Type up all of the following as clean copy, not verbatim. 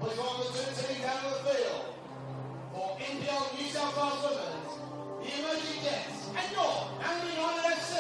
Please welcome the two teams out of the field. For NPL New South Wales Women's, the Emerging Jets, and your Manly United FC.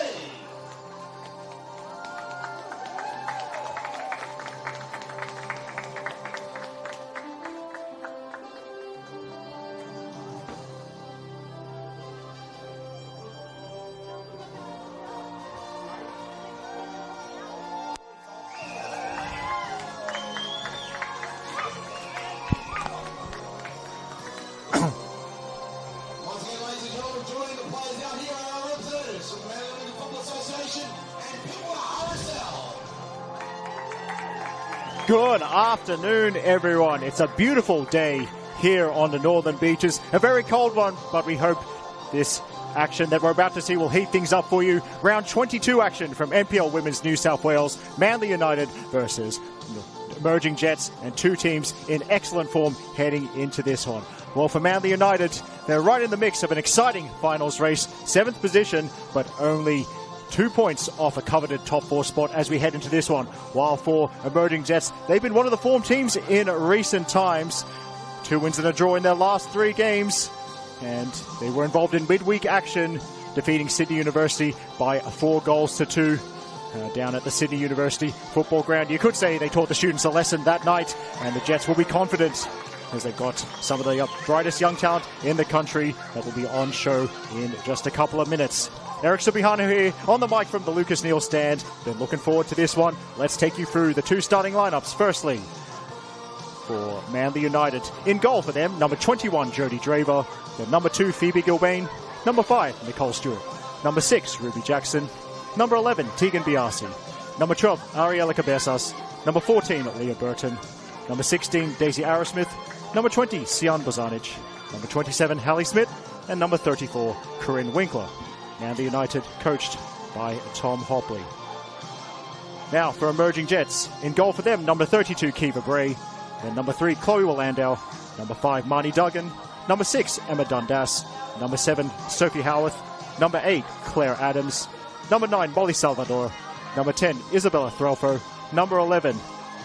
Good afternoon, everyone. It's a beautiful day here on the northern beaches. A very cold one, but we hope this action that we're about to see will heat things up for you. Round 22 action from NPL Women's New South Wales. Manly United versus Emerging Jets, and two teams in excellent form heading into this one. Well, for Manly United, they're right in the mix of an exciting finals race. 7th position, but only 2 points off a coveted top 4 spot as we head into this one. While for Emerging Jets, they've been one of the form teams in recent times. 2 wins and a draw in their last 3 games. And they were involved in midweek action, defeating Sydney University by 4 goals to 2 down at the Sydney University football ground. You could say they taught the students a lesson that night, and the Jets will be confident as they've got some of the brightest young talent in the country that will be on show in just a couple of minutes. Eric Subihano here on the mic from the Lucas Neal stand. Been looking forward to this one. Let's take you through the 2 starting lineups. Firstly, for Manly United, in goal for them, number 21, Jodie Draver. Then number 2, Phoebe Gilbane. Number 5, Nicole Stewart. Number 6, Ruby Jackson. Number 11, Tegan Biasi. Number 12, Ariella Cabezas. Number 14, Leah Burton. Number 16, Daisy Arrowsmith. Number 20, Sian Bozanic. Number 27, Hallie Smith. And number 34, Corinne Winkler. Manly United coached by Tom Hopley. Now for Emerging Jets. In goal for them, number 32, Kiva Bray. Then number 3, Chloe Willandau. Number 5, Marnie Duggan. Number 6, Emma Dundas. Number 7, Sophie Howarth. Number 8, Claire Adams. Number 9, Molly Salvador. Number 10, Isabella Threlfo. Number 11,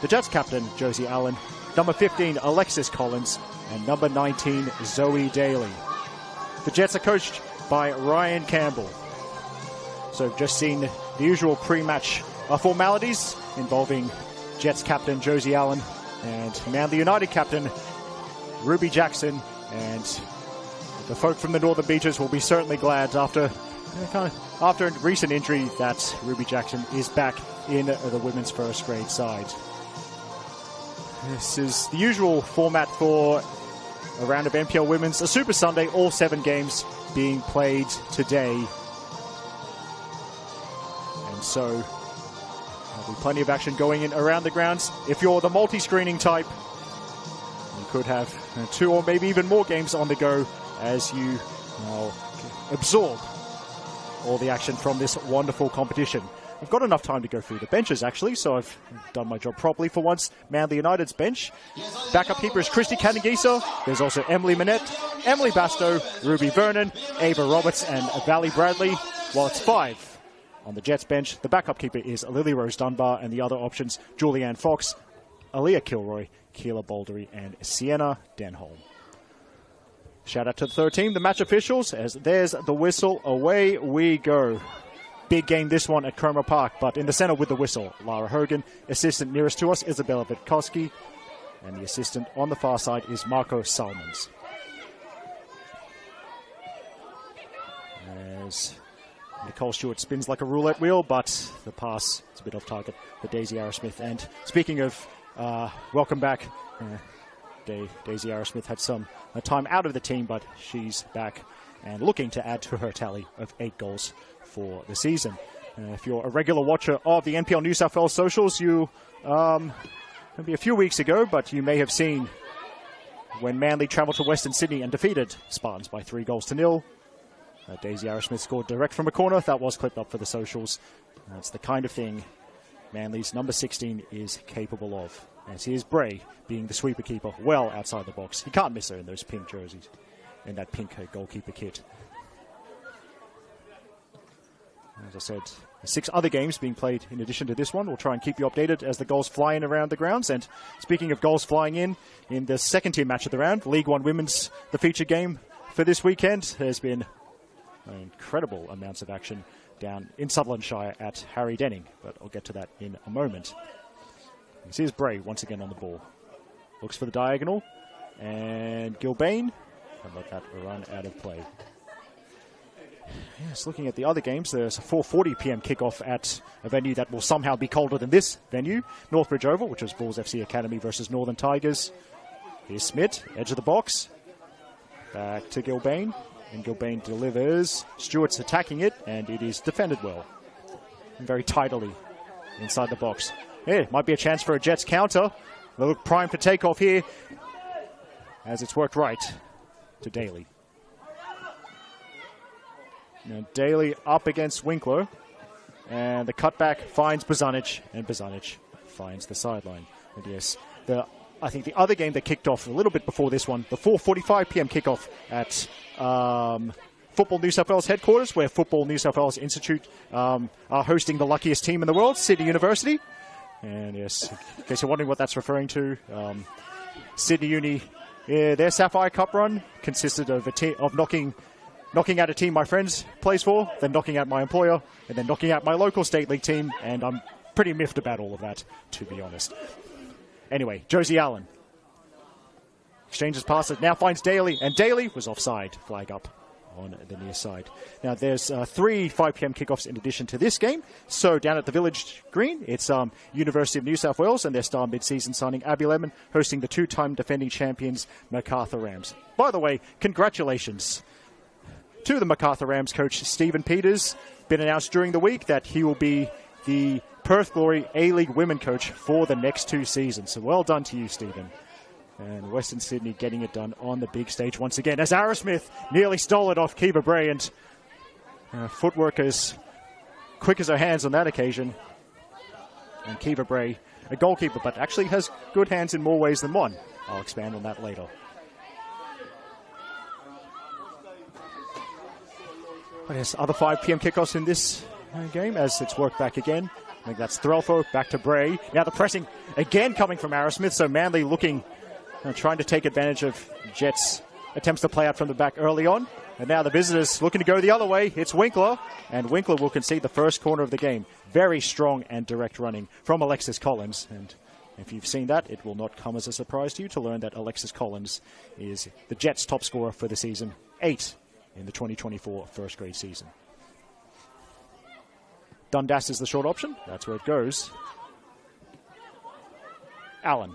the Jets captain, Josie Allen. Number 15, Alexis Collins. And number 19, Zoe Daly. The Jets are coached by Ryan Campbell. So just seen the usual pre-match formalities involving Jets captain Josie Allen and Manly United captain Ruby Jackson. And the folk from the Northern Beaches will be certainly glad after a recent injury that Ruby Jackson is back in the women's first grade side. This is the usual format for a round of NPL Women's, a Super Sunday, all 7 games being played today. And so there'll be plenty of action going in around the grounds. If you're the multi-screening type, you could have 2 or maybe even more games on the go as you absorb all the action from this wonderful competition. I've got enough time to go through the benches, actually, so I've done my job properly for once. Manly United's bench. Backup keeper is Christy Canagisa. There's also Emily Manette, Emily Basto, Ruby Vernon, Ava Roberts, and Valley Bradley. While it's 5 on the Jets bench, the backup keeper is Lily Rose Dunbar, and the other options, Julianne Fox, Aaliyah Kilroy, Keela Baldery, and Sienna Denholm. Shout out to the 3rd team, the match officials, as there's the whistle. Away we go. Big game this one at Cromer Park, but in the center with the whistle, Lara Hogan. Assistant nearest to us, Isabella Witkowski. And the assistant on the far side is Marco Salmons. As Nicole Stewart spins like a roulette wheel, but the pass is a bit off target for Daisy Arrowsmith. And speaking of welcome back, Daisy Arrowsmith had some time out of the team, but she's back and looking to add to her tally of 8 goals for the season. If you're a regular watcher of the NPL New South Wales socials, you maybe a few weeks ago, but you may have seen when Manly travelled to Western Sydney and defeated Spartans by 3 goals to 0. Daisy Arrowsmith scored direct from a corner. That was clipped up for the socials. That's the kind of thing Manly's number 16 is capable of. As here's Bray being the sweeper keeper well outside the box. He can't miss her in those pink jerseys, in that pink goalkeeper kit. As I said, 6 other games being played in addition to this one. We'll try and keep you updated as the goals fly in around the grounds. And speaking of goals flying in the second-tier match of the round, League One Women's, the feature game for this weekend, there's been incredible amounts of action down in Sutherlandshire at Harry Denning. But I'll get to that in a moment. Here's Bray once again on the ball. Looks for the diagonal. And Gilbane, and let that run out of play. Yes, looking at the other games, there's a 4:40 p.m. kickoff at a venue that will somehow be colder than this venue, Northbridge Oval, which is Bulls FC Academy versus Northern Tigers. Here's Smith, edge of the box. Back to Gilbane, and Gilbane delivers. Stewart's attacking it, and it is defended well. And very tidily inside the box. Yeah, might be a chance for a Jets counter. They look primed for takeoff here, as it's worked right to Daly. Now Daly up against Winkler, and the cutback finds Bozanic, and Bozanic finds the sideline. And yes, I think the other game that kicked off a little bit before this one, the 4:45 p.m. kickoff at Football New South Wales headquarters, where Football New South Wales Institute are hosting the luckiest team in the world, Sydney University. And yes, in case you're wondering what that's referring to, Sydney Uni, their Sapphire Cup run consisted of knocking out a team my friends plays for, then knocking out my employer, and then knocking out my local state league team, and I'm pretty miffed about all of that, to be honest. Anyway, Josie Allen exchanges passes, now finds Daly, and Daly was offside, flag up on the near side. Now there's 3 5 p.m. kickoffs in addition to this game. So down at the Village Green, it's University of New South Wales and their star mid-season signing Abby Lemon hosting the 2-time defending champions MacArthur Rams. By the way, congratulations to the MacArthur Rams coach Stephen Peters. Been announced during the week that he will be the Perth Glory A-League women coach for the next 2 seasons. So well done to you, Stephen. And Western Sydney getting it done on the big stage once again as Arrowsmith nearly stole it off Kiva Bray, and footwork as quick as her hands on that occasion. And Kiva Bray, a goalkeeper, but actually has good hands in more ways than one. I'll expand on that later. But yes, other 5 p.m. kickoffs in this game as it's worked back again. I think that's Threlfo, back to Bray. Now the pressing again coming from Arrowsmith, so Manly looking, trying to take advantage of Jets' attempts to play out from the back early on. And now the visitors looking to go the other way. It's Winkler, and Winkler will concede the first corner of the game. Very strong and direct running from Alexis Collins. And if you've seen that, it will not come as a surprise to you to learn that Alexis Collins is the Jets' top scorer for the season. 8 in the 2024 first grade season. Dundas is the short option. That's where it goes. Allen.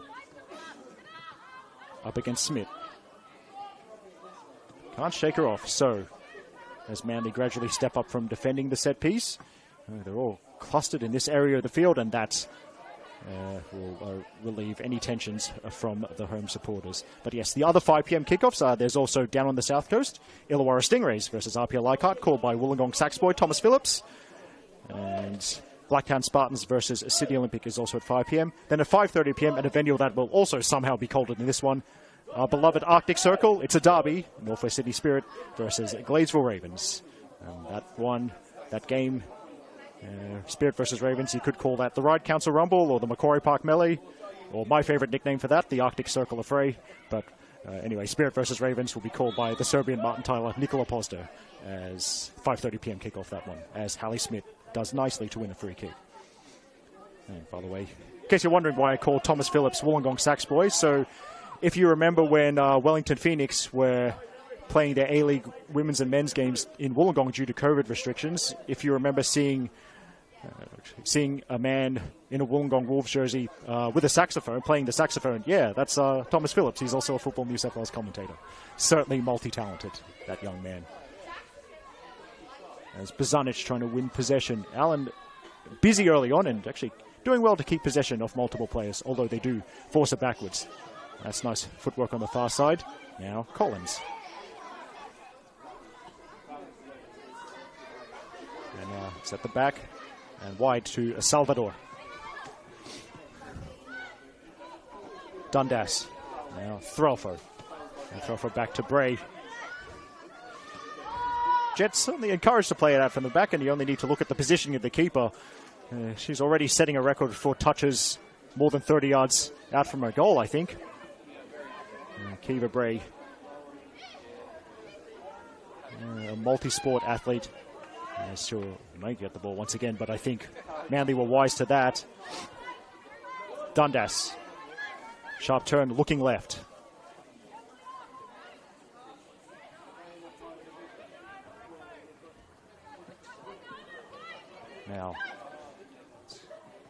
Up against Smith. Can't shake her off. So, as Manly gradually step up from defending the set piece, they're all clustered in this area of the field, and that will relieve any tensions from the home supporters. But yes, the other 5 p.m. kickoffs, there's also down on the south coast, Illawarra Stingrays versus RPL Leichhardt, called by Wollongong Sax boy Thomas Phillips. And Blacktown Spartans versus Sydney Olympic is also at 5 p.m. Then at 5:30 p.m. at a venue that will also somehow be colder than this one, our beloved Arctic Circle. It's a derby, Northwest Sydney Spirit versus Gladesville Ravens. And that game, Spirit versus Ravens, you could call that the Ride Council Rumble or the Macquarie Park Melee, or my favorite nickname for that, the Arctic Circle Affray. But anyway, Spirit versus Ravens will be called by the Serbian Martin Tyler, Nikola Pozder, as 5:30 p.m. kickoff that one, as Hallie Smith does nicely to win a free kick. And by the way, in case you're wondering why I call Thomas Phillips Wollongong Sax boys, so if you remember when Wellington Phoenix were playing their A-League women's and men's games in Wollongong due to COVID restrictions, if you remember seeing a man in a Wollongong Wolves jersey with a saxophone, playing the saxophone, yeah, that's Thomas Phillips. He's also a Football New South Wales commentator. Certainly multi-talented, that young man. As Bozanic trying to win possession. Allen busy early on and actually doing well to keep possession of multiple players, although they do force it backwards. That's nice footwork on the far side. Now Collins. And it's at the back and wide to Salvador. Dundas. Now Threlfo. And Threlfo back to Bray. Jets certainly encouraged to play it out from the back, and you only need to look at the positioning of the keeper. She's already setting a record for touches more than 30 yards out from her goal, I think. Kiva Bray, a multi-sport athlete. She'll might get the ball once again, but I think Manly were wise to that. Dundas, sharp turn, looking left. Now,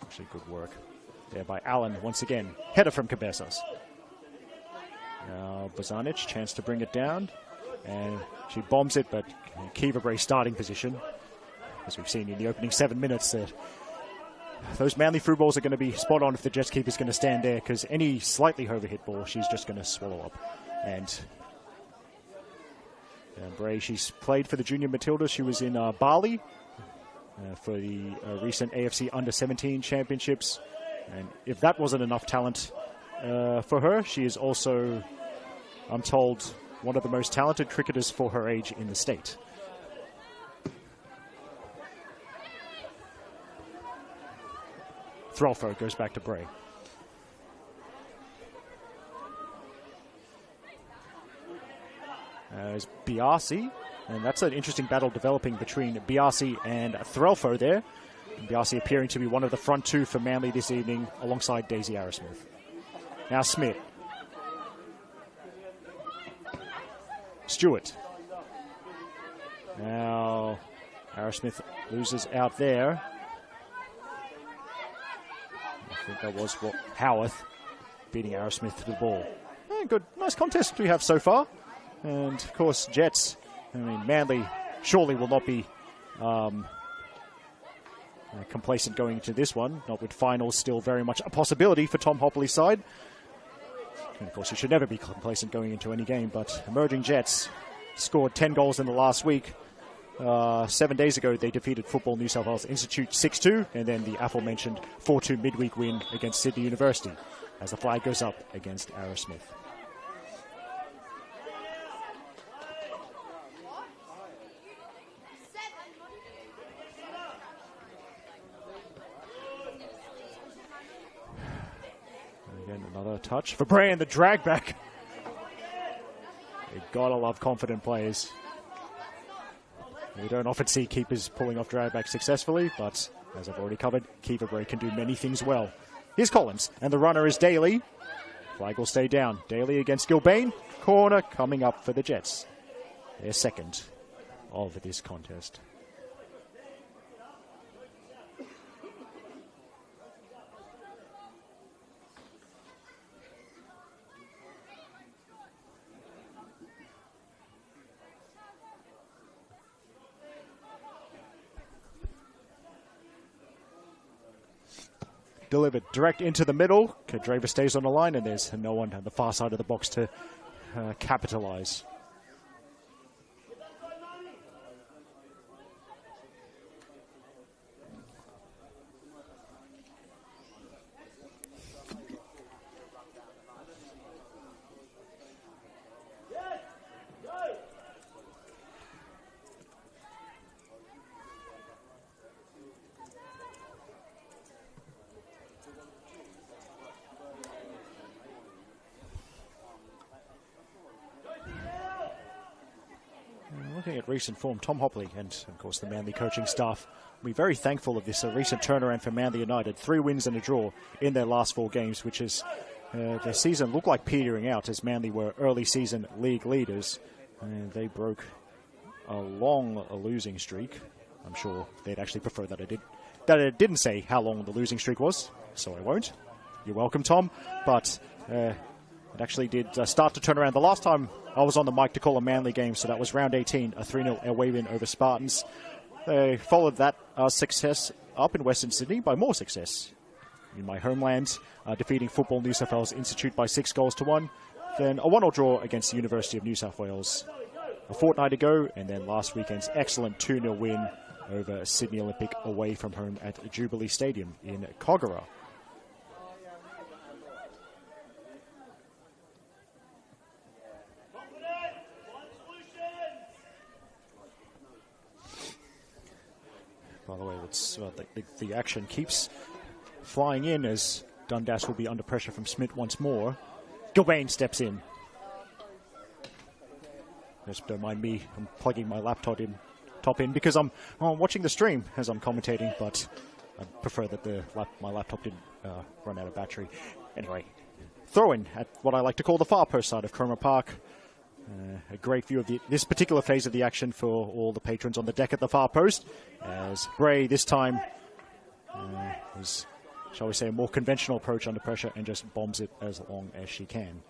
actually good work there by Allen once again. Header from Cabezas. Now Bozanic, chance to bring it down. And she bombs it, but Kiva Bray starting position. As we've seen in the opening 7 minutes, that those Manly through balls are going to be spot on if the Jets keeper's going to stand there, because any slightly overhit ball, she's just going to swallow up. And Bray, she's played for the Junior Matildas. She was in Bali for the recent AFC Under-17 Championships. And if that wasn't enough talent for her, she is also, I'm told, one of the most talented cricketers for her age in the state. Threlfo goes back to Bray. There's Biasi, and that's an interesting battle developing between Biasi and Threlfo there. And Biasi appearing to be one of the front two for Manly this evening alongside Daisy Arrowsmith. Now Smith. Stewart. Now Arrowsmith loses out there. I think that was what Howarth beating Arrowsmith to the ball. Good, nice contest we have so far. And of course, Jets, I mean, Manly surely will not be complacent going into this one, not with finals still very much a possibility for Tom Hopley's side. And of course, you should never be complacent going into any game, but emerging Jets scored 10 goals in the last week. 7 days ago, they defeated Football New South Wales Institute 6-2, and then the aforementioned 4-2 midweek win against Sydney University as the flag goes up against Arrowsmith. Again, another touch for Bray and the drag back. You gotta love confident players. We don't often see keepers pulling off drag back successfully, but as I've already covered, Kiva Bray can do many things well. Here's Collins, and the runner is Daly. Flag will stay down. Daly against Gilbane. Corner coming up for the Jets. Their second of this contest. Delivered direct into the middle. Kadrava stays on the line, and there's no one on the far side of the box to capitalize. Looking at recent form, Tom Hopley and, of course, the Manly coaching staff will be very thankful of this recent turnaround for Manly United. 3 wins and a draw in their last 4 games, which is their season looked like petering out as Manly were early season league leaders. And they broke a long losing streak. I'm sure they'd actually prefer that it didn't say how long the losing streak was, so I won't. You're welcome, Tom. But it actually did start to turn around. The last time I was on the mic to call a Manly game, so that was round 18, a 3-0 away win over Spartans. They followed that success up in Western Sydney by more success in my homeland, defeating Football New South Wales Institute by 6-1. Then a 1-1 draw against the University of New South Wales a fortnight ago, and then last weekend's excellent 2-0 win over Sydney Olympic away from home at Jubilee Stadium in Kogarah. it's the action keeps flying in as Dundas will be under pressure from Smith once more. Gilbane steps in. Just don't mind me. I'm plugging my laptop in because I'm watching the stream as I'm commentating, but I prefer that my laptop didn't run out of battery. Anyway, throw in at what I like to call the far post side of Cromer Park. A great view of this particular phase of the action for all the patrons on the deck at the far post, as Bray this time is, shall we say, a more conventional approach under pressure and just bombs it as long as she can.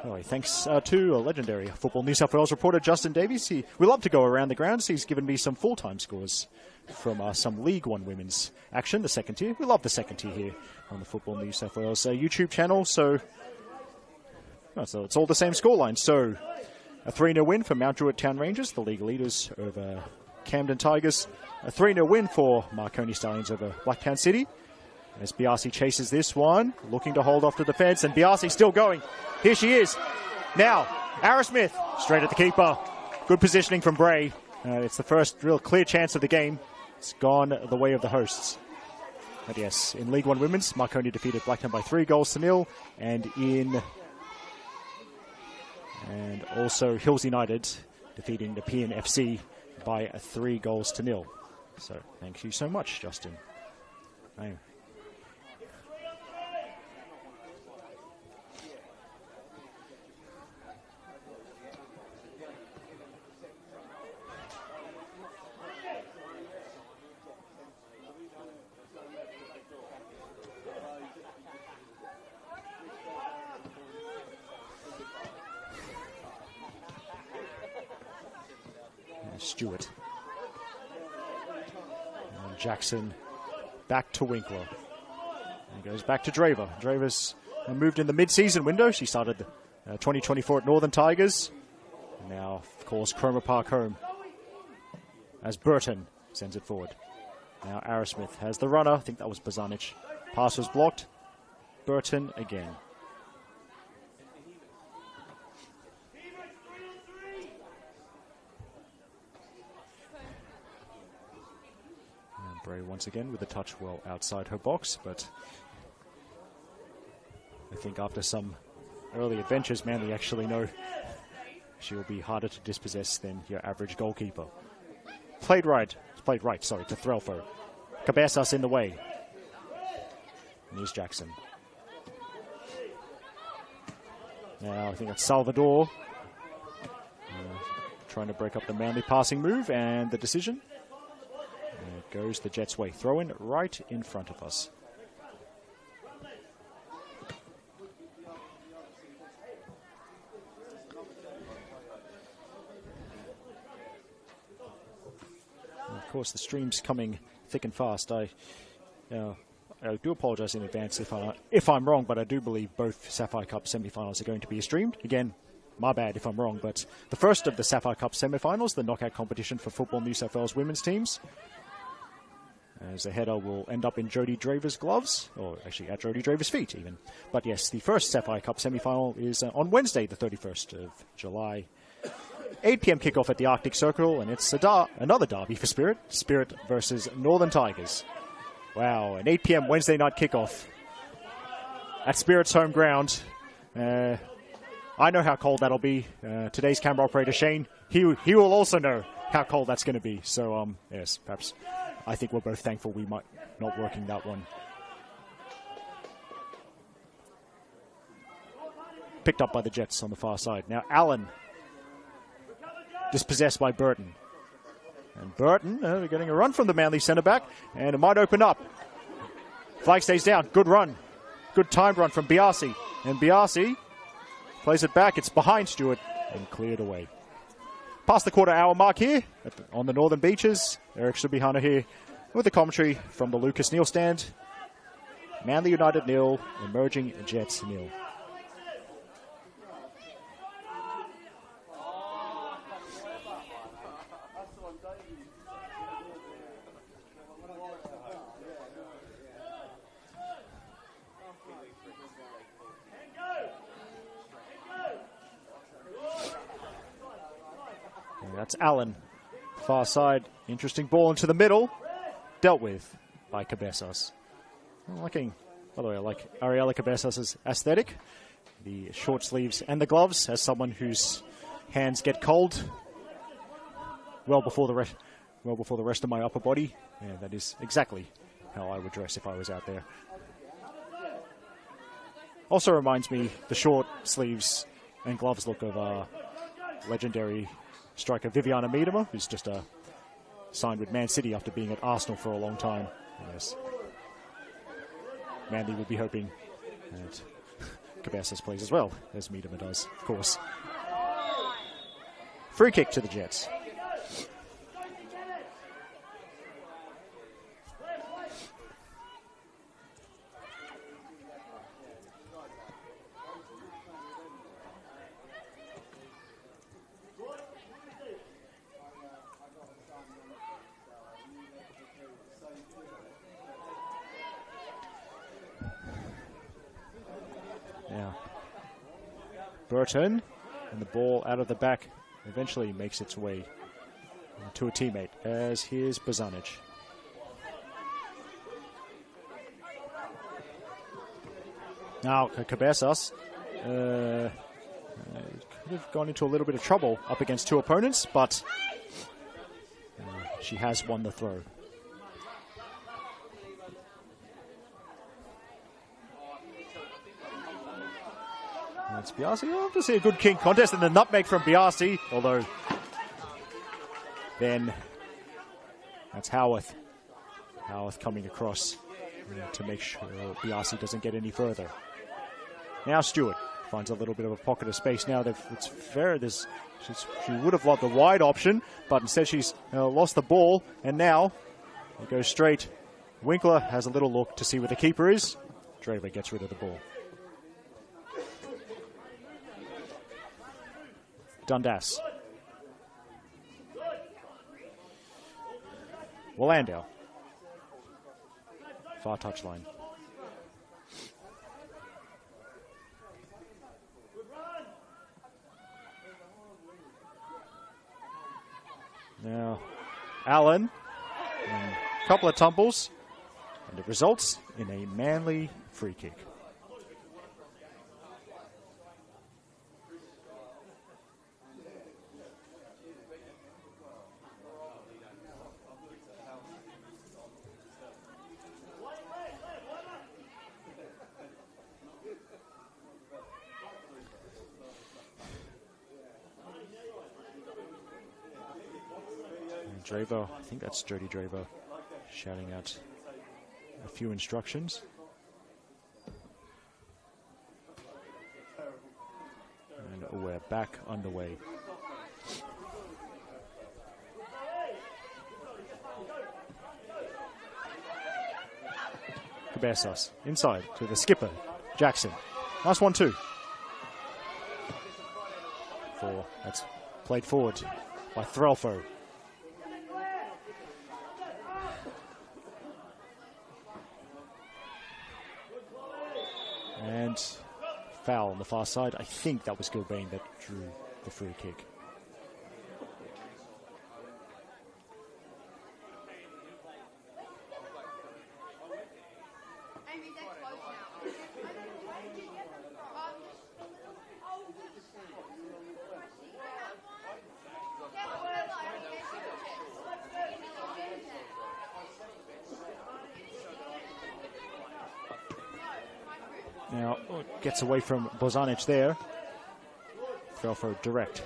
Anyway, thanks to a legendary Football New South Wales reporter, Justin Davies. We love to go around the grounds. He's given me some full-time scores from some League One women's action, the second tier. We love the second tier here on the Football New South Wales YouTube channel. So it's all the same scoreline. So a 3-0 win for Mount Druitt Town Rangers, the league leaders, over Camden Tigers. A 3-0 win for Marconi Stallions over Blacktown City. As Biasi chases this one, looking to hold off the defence, and Biasi still going. Here she is. Now, Arrowsmith, straight at the keeper. Good positioning from Bray. It's the first real clear chance of the game. It's gone the way of the hosts. But yes, in League One Women's, Marconi defeated Blacktown by 3-0, and also Hills United defeating the PNFC by 3-0. So thank you so much, Justin. Stewart. And Jackson back to Winkler. And goes back to Draver. Draver's moved in the mid-season window. She started 2024 at Northern Tigers. And now, of course, Cromer Park home as Burton sends it forward. Now Arrowsmith has the runner. I think that was Bazanic. Pass was blocked. Burton again. Bray once again with a touch well outside her box, but I think after some early adventures, Manly actually know she will be harder to dispossess than your average goalkeeper. Played right, to Threlfo. Cabezas in the way. And here's Jackson. Now I think it's Salvador trying to break up the Manly passing move, and the decision. Goes the Jets' way. Throw in right in front of us. And of course, the stream's coming thick and fast. I do apologise in advance if I'm wrong, but I do believe both Sapphire Cup semi-finals are going to be streamed. Again, my bad if I'm wrong, but the first of the Sapphire Cup semi-finals, the knockout competition for Football New South Wales women's teams, as the header will end up in Jodie Draver's gloves, or actually at Jodie Draver's feet even. But yes, the first Sapphire Cup semi-final is on Wednesday, the 31st of July. 8 p.m. kickoff at the Arctic Circle, and it's another derby for Spirit. Spirit versus Northern Tigers. Wow, an 8 p.m. Wednesday night kickoff at Spirit's home ground. I know how cold that'll be. Today's camera operator, Shane, he will also know how cold that's going to be. So, yes, perhaps I think we're both thankful we might not working that one. Picked up by the Jets on the far side. Now Allen, dispossessed by Burton. And Burton, they're getting a run from the Manly centre-back, and it might open up. Flag stays down. Good run. Good timed run from Biasi. And Biasi plays it back. It's behind Stewart and cleared away. Past the quarter-hour mark here on the Northern Beaches. Eric Subihana here with the commentary from the Lucas Neal stand. Manly United 0, Emerging Jets 0. That's Allen. Far side. Interesting ball into the middle. Dealt with by Cabezas. By the way, I like Ariela Cabezas' aesthetic. The short sleeves and the gloves, as someone whose hands get cold well before the rest of my upper body. Yeah, that is exactly how I would dress if I was out there. Also reminds me the short sleeves and gloves look of legendary striker Viviana Miedema, who's just signed with Man City after being at Arsenal for a long time. Yes. Mandy would be hoping that Cabezas plays as well as Miedema does, of course. Free kick to the Jets. Burton, and the ball out of the back eventually makes its way to a teammate, as here's Bozanic. Now Cabezas could have gone into a little bit of trouble up against two opponents, but she has won the throw. That's Biasi. I'll have to see a good king contest and the nutmeg from Biasi, although then that's Howarth. Howarth coming across to make sure Biasi doesn't get any further. Now Stewart finds a little bit of a pocket of space. Now it's fair. She would have loved the wide option, but instead she's lost the ball, and now it goes straight. Winkler has a little look to see where the keeper is. Draver gets rid of the ball. Dundas. Wallandau. Far touchline. Now, Allen. A couple of tumbles. And it results in a Manly free kick. Draver, I think that's Jody Draver, shouting out a few instructions. And we're back underway. Cabezas inside to the skipper, Jackson. Nice 1-2. That's played forward by Threlfo. And foul on the far side. I think that was Gilbane that drew the free kick. Now, gets away from Bozanic there. Threlfo direct.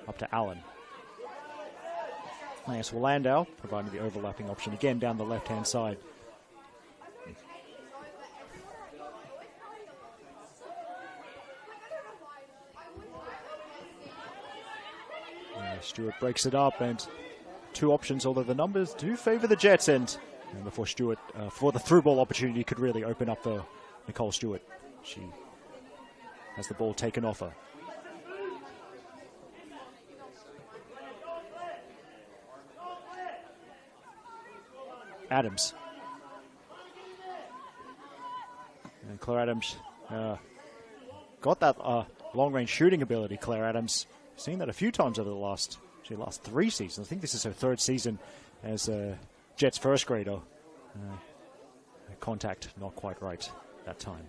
Up to Allen. Nice Wallandau, providing the overlapping option again down the left-hand side. Stewart breaks it up, and two options, although the numbers do favour the Jets, and before Stewart, for the through ball opportunity could really open up for Nicole Stewart. She has the ball taken off her. Adams. And Claire Adams got that long-range shooting ability, Claire Adams. Seen that a few times over the last She last 3 seasons. I think this is her 3rd season as a Jets first grader. Contact not quite right that time.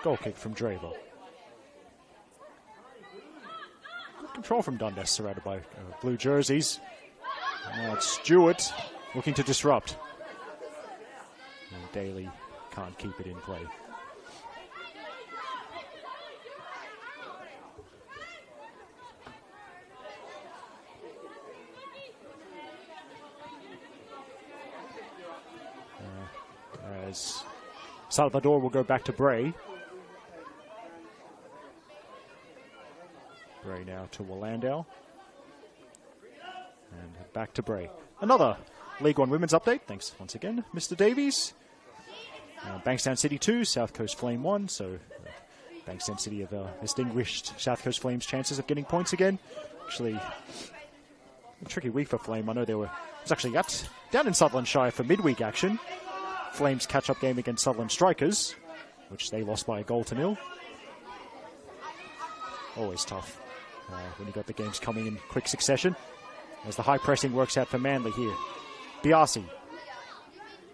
Goal kick from Draver. Good control from Dundas, surrounded by blue jerseys. Now it's Stewart looking to disrupt. And Daly can't keep it in play. As Salvador will go back to Bray. Bray now to Willandale. And back to Bray. Another League One Women's update. Thanks once again, Mr. Davies. Bankstown City 2, South Coast Flame 1. So Bankstown City have extinguished South Coast Flame's chances of getting points again. Actually, a tricky week for Flame. I know it was actually down in Sutherland Shire for midweek action. Flames catch-up game against Sutherland Strikers, which they lost by 1-0. Always tough when you got the games coming in quick succession. As the high pressing works out for Manly here. Biasi.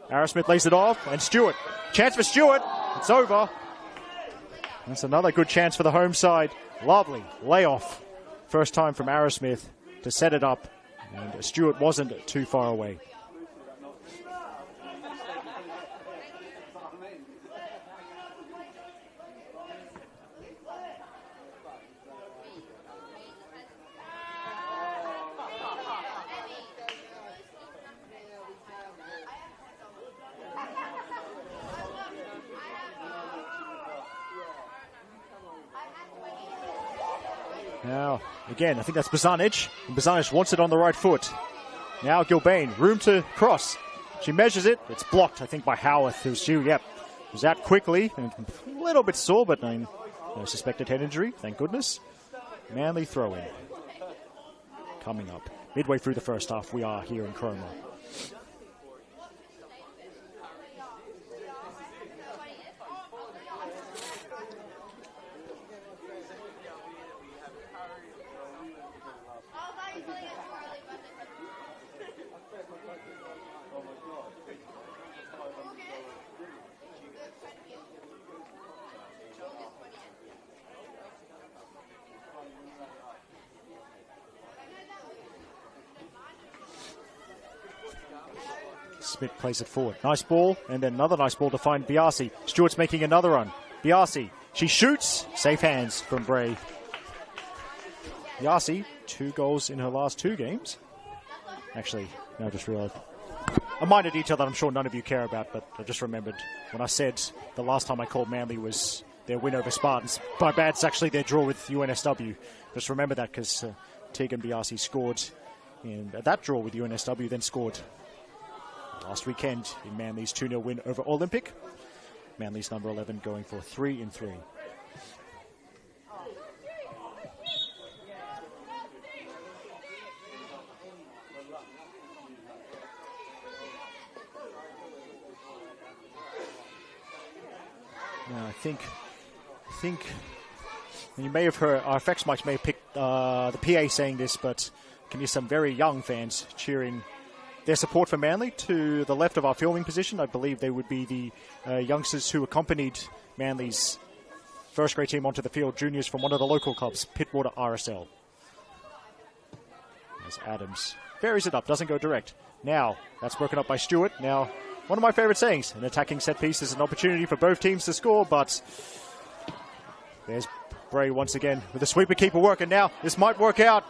Arrowsmith lays it off, and Stewart. Chance for Stewart. It's over. That's another good chance for the home side. Lovely layoff. First time from Arrowsmith to set it up, and Stewart wasn't too far away. Now, again, I think that's Bozanic. And Bozanic wants it on the right foot. Now Gilbane, room to cross. She measures it. It's blocked, I think, by Howarth, who's was out quickly. And a little bit sore, but no suspected head injury, thank goodness. Manly throw-in. Coming up. Midway through the first half, we are here in Cromer. Smith plays it forward. Nice ball, and then another nice ball to find Biasi. Stewart's making another run. Biasi, she shoots. Safe hands from Bray. Biasi, 2 goals in her last 2 games. Actually, no, I just realised. A minor detail that I'm sure none of you care about, but I just remembered when I said the last time I called Manly was their win over Spartans. By bad, it's actually their draw with UNSW. Just remember that because Tegan Biasi scored in that draw with UNSW, then scored last weekend in Manly's 2-0 win over Olympic. Manly's number 11 going for 3-3. Now I think you may have heard, our effects mics may have picked the PA saying this, but can hear some very young fans cheering their support for Manly. To the left of our filming position, I believe they would be the youngsters who accompanied Manly's first grade team onto the field, juniors from one of the local clubs, Pittwater RSL. As Adams buries it up, doesn't go direct. Now, that's broken up by Stewart. Now, one of my favourite sayings, an attacking set piece is an opportunity for both teams to score, but there's Bray once again with a sweeper keeper work, and now this might work out.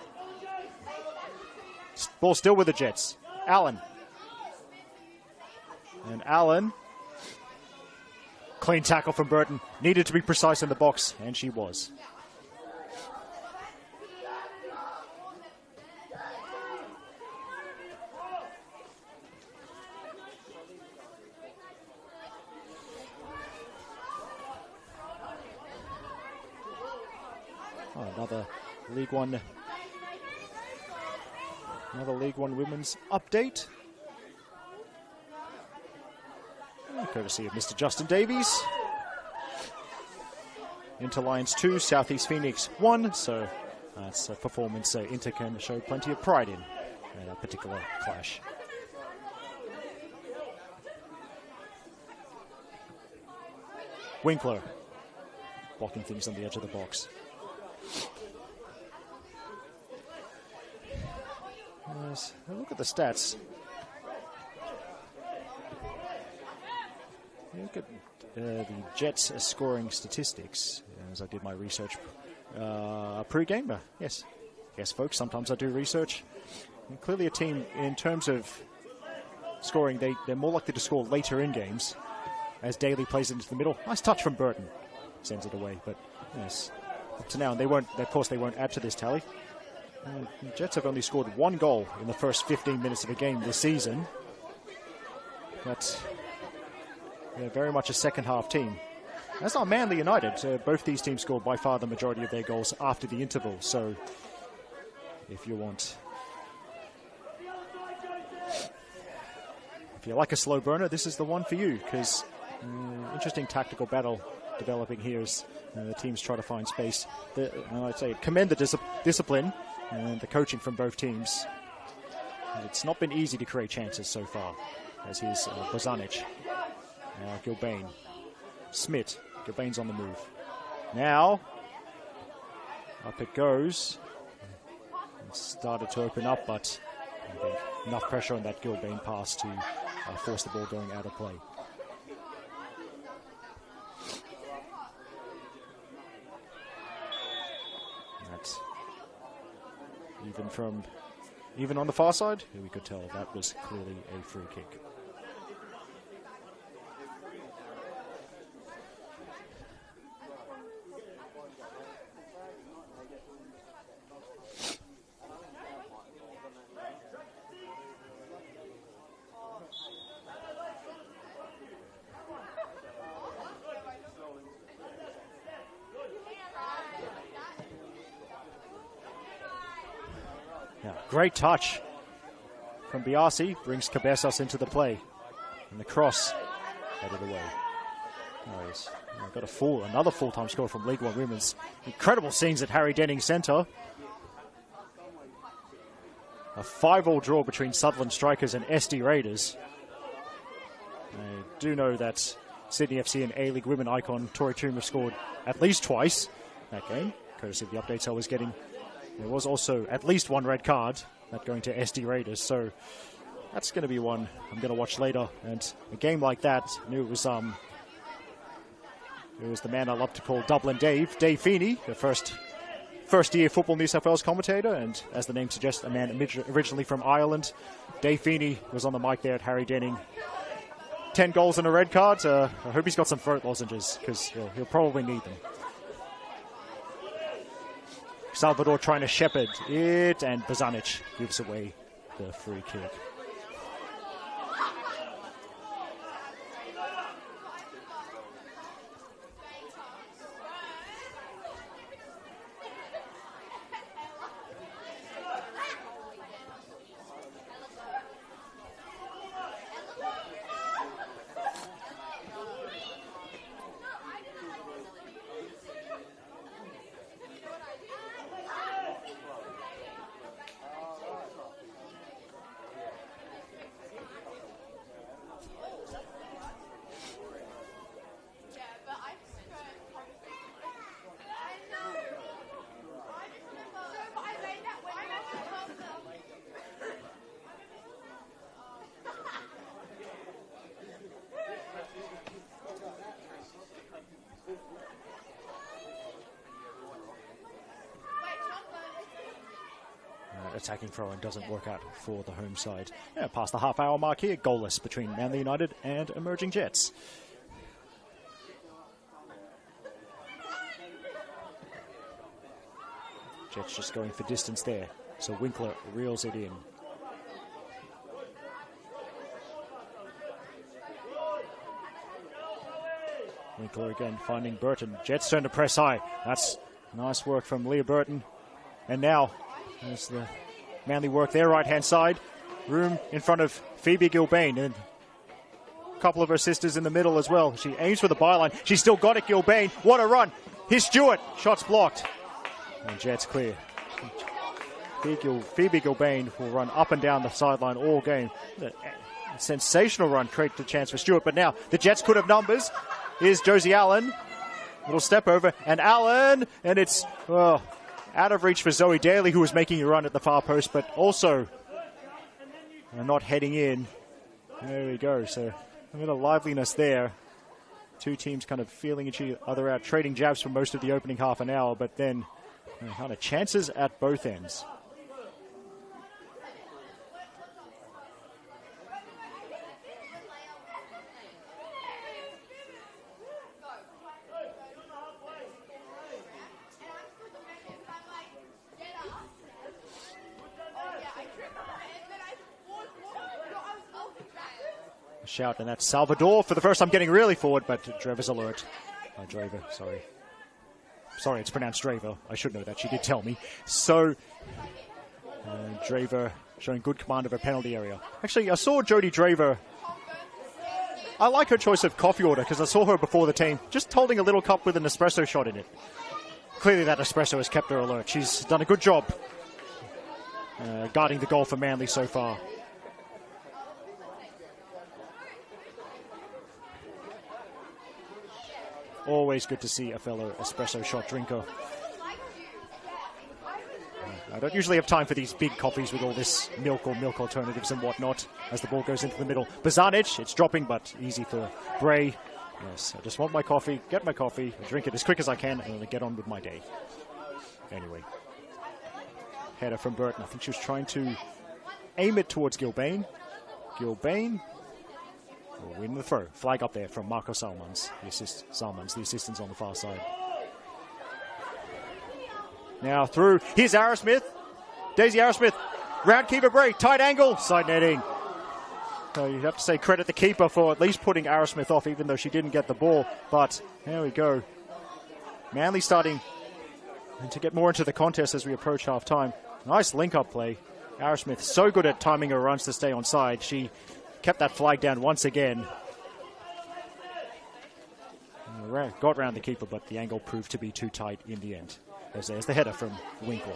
Ball still with the Jets. Allen. And Allen. Clean tackle from Burton. Needed to be precise in the box, and she was. Oh, another League One Another League One women's update. Courtesy of Mr. Justin Davies. Interlions 2, Southeast Phoenix 1. So that's a performance Inter can show plenty of pride in that particular clash. Winkler blocking things on the edge of the box. Yes, look at the stats. Look at the Jets' scoring statistics, as I did my research pre-game. Yes, folks, sometimes I do research. And clearly a team, in terms of scoring, they're more likely to score later in games as Daly plays it into the middle. Nice touch from Burton. Sends it away, but yes, up to now, and they won't add to this tally. The Jets have only scored 1 goal in the first 15 minutes of a game this season. But they're very much a second-half team. That's not Manly United. Both these teams scored by far the majority of their goals after the interval. So, if you like a slow burner, this is the one for you, because interesting tactical battle developing here as the teams try to find space. I'd say commend the discipline and the coaching from both teams. It's not been easy to create chances so far, as here's Bozanic. Now Gilbane. Smith. Gilbane's on the move. Now, up it goes. It started to open up, but I think enough pressure on that Gilbane pass to force the ball going out of play. That's even on the far side, we could tell that was clearly a free kick. Great touch from Biasi, brings Cabezas into the play. And the cross headed away. Nice. Got another full-time score from League One Women's. Incredible scenes at Harry Denning Centre. A 5-all draw between Sutherland Strikers and SD Raiders. I do know that Sydney FC and A-League Women icon Tori Toom have scored at least twice that game, courtesy of the updates I was getting. There was also at least 1 red card that going to SD Raiders, so that's going to be one I'm going to watch later. And a game like that, I knew it was the man I love to call Dublin Dave Feeney, the first-year Football New South Wales commentator, and as the name suggests, a man originally from Ireland. Dave Feeney was on the mic there at Harry Denning. 10 goals and a red card. I hope he's got some throat lozenges, because he'll probably need them. Salvador trying to shepherd it, and Bozanic gives away the free kick. Attacking throw-in doesn't work out for the home side. Past the half-hour mark here, goalless between Manly United and Emerging Jets. Jets just going for distance there, so Winkler reels it in. Winkler again finding Burton. Jets turn to press high. That's nice work from Leah Burton. And now, there's the Manly work their right-hand side. Room in front of Phoebe Gilbane, and a couple of her sisters in the middle as well. She aims for the byline. She's still got it, Gilbane. What a run. Here's Stewart. Shots blocked. And Jets clear. Phoebe Gilbane will run up and down the sideline all game. A sensational run created a chance for Stewart, but now the Jets could have numbers. Here's Josie Allen. Little step over, and Allen, and it's out of reach for Zoe Daly, who was making a run at the far post, but also not heading in. There we go. So a bit of liveliness there. Two teams kind of feeling each other out, trading jabs for most of the opening half an hour, but then kind of chances at both ends. Shout, and that's Salvador for the first time getting really forward, but Draver's alert. Draver, sorry. Sorry, it's pronounced Draver. I should know that. She did tell me. So, Draver showing good command of her penalty area. Actually, I saw Jodie Draver. I like her choice of coffee order because I saw her before the team just holding a little cup with an espresso shot in it. Clearly that espresso has kept her alert. She's done a good job guarding the goal for Manly so far. Always good to see a fellow espresso shot drinker. I don't usually have time for these big coffees with all this milk or milk alternatives and whatnot as the ball goes into the middle. Bazanic, it's dropping, but easy for Bray. Yes, I just want my coffee, get my coffee, drink it as quick as I can, and then get on with my day. Anyway. Header from Burton. I think she was trying to aim it towards Gilbane. Gilbane will win the throw. Flag up there from Marco Salmons. The assistants on the far side. Now through. Here's Arrowsmith. Daisy Arrowsmith. Round keeper break. Tight angle. Side netting. So you have to say credit the keeper for at least putting Arrowsmith off, even though she didn't get the ball. But there we go. Manly starting to get more into the contest as we approach half time. Nice link-up play. Arrowsmith so good at timing her runs to stay on side. She kept that flag down once again. Got round the keeper, but the angle proved to be too tight in the end. There's the header from Winkler.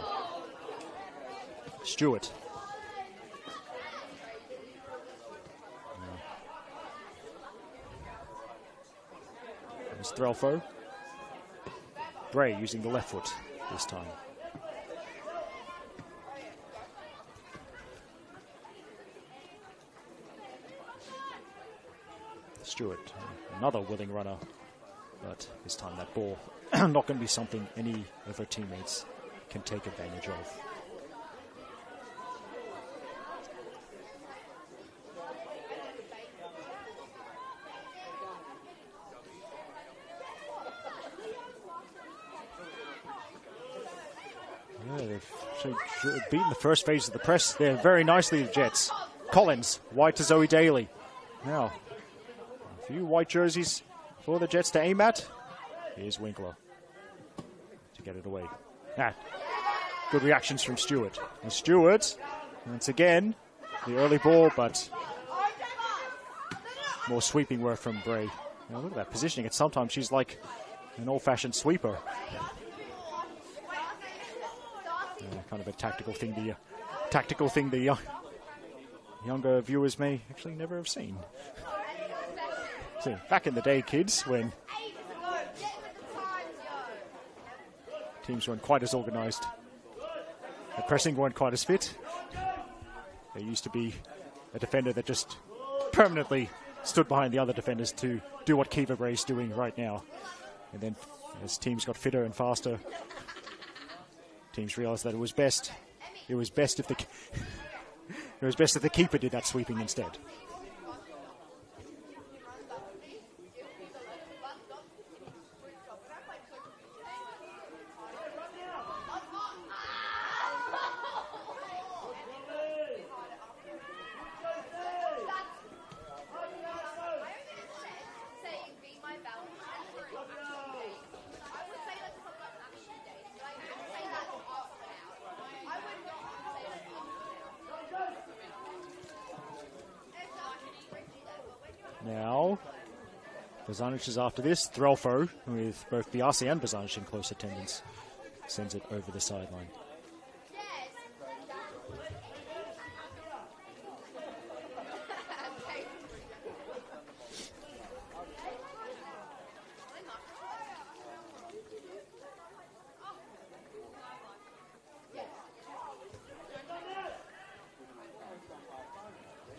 Stewart. There's Threlfo. Bray using the left foot this time. Stewart, another willing runner, but this time that ball not going to be something any of her teammates can take advantage of. Yeah, they've beaten the first phase of the press there very nicely, the Jets. Collins, wide to Zoe Daly. Now, a few white jerseys for the Jets to aim at. Here's Winkler to get it away. Good reactions from Stewart. And Stewart, once again, the early ball, but more sweeping work from Bray. Now look at that positioning. Sometimes she's like an old-fashioned sweeper. Kind of a tactical thing the younger viewers may actually never have seen. See, back in the day, kids, when teams weren't quite as organised, the pressing weren't quite as fit, there used to be a defender that just permanently stood behind the other defenders to do what Kiva Bray's doing right now. And then as teams got fitter and faster, teams realised that it was best if the keeper did that sweeping instead. Now, Bozanic is after this. Threlfo, with both Biasi and Bozanic in close attendance, sends it over the sideline.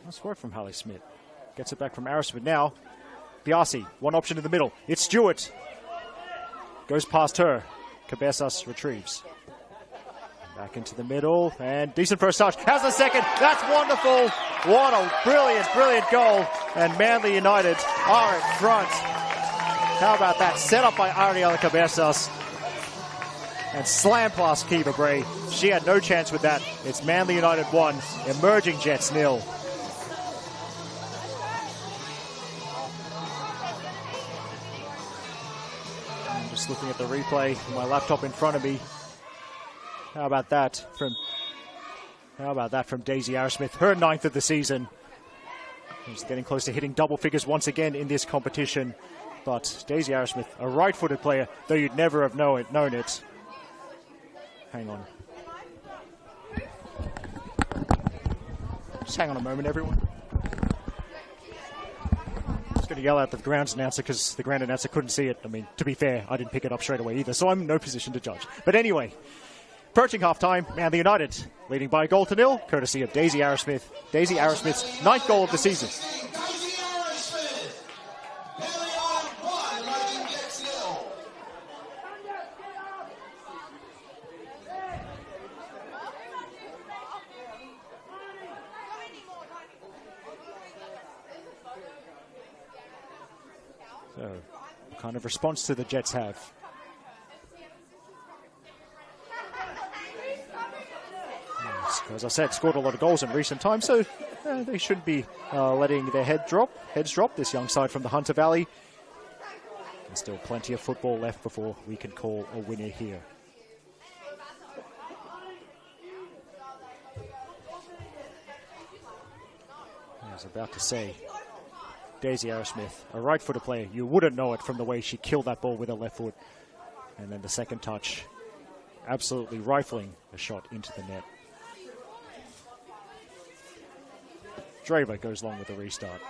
Nice work from Harley Smith. Gets it back from Arrowsmith now. Biasi, one option in the middle. It's Stewart. Goes past her. Cabezas retrieves. Back into the middle. And decent first touch. Has the second. That's wonderful. What a brilliant, brilliant goal. And Manly United are in front. How about that? Set up by Ariela Cabezas. And slam past Kiva Bray. She had no chance with that. It's Manly United 1. Emerging Jets 0. Just looking at the replay, my laptop in front of me. How about that from Daisy Arrowsmith? Her 9th of the season. She's getting close to hitting double figures once again in this competition. But Daisy Arrowsmith, a right-footed player, though you'd never have known it. Hang on. Just hang on a moment, everyone. Going to yell at the grounds announcer because the ground announcer couldn't see it. I mean, to be fair, I didn't pick it up straight away either, so I'm in no position to judge. But anyway, approaching half-time, Manly United leading by a goal to 0, courtesy of Daisy Arrowsmith. Daisy Arrowsmith's 9th goal of the season. So, what kind of response do the Jets have? Yes, as I said, scored a lot of goals in recent times, so they shouldn't be letting their heads drop, this young side from the Hunter Valley. There's still plenty of football left before we can call a winner here. I was about to say, Daisy Arrowsmith, a right-footed player. You wouldn't know it from the way she killed that ball with her left foot. And then the second touch, absolutely rifling a shot into the net. Draver goes long with the restart.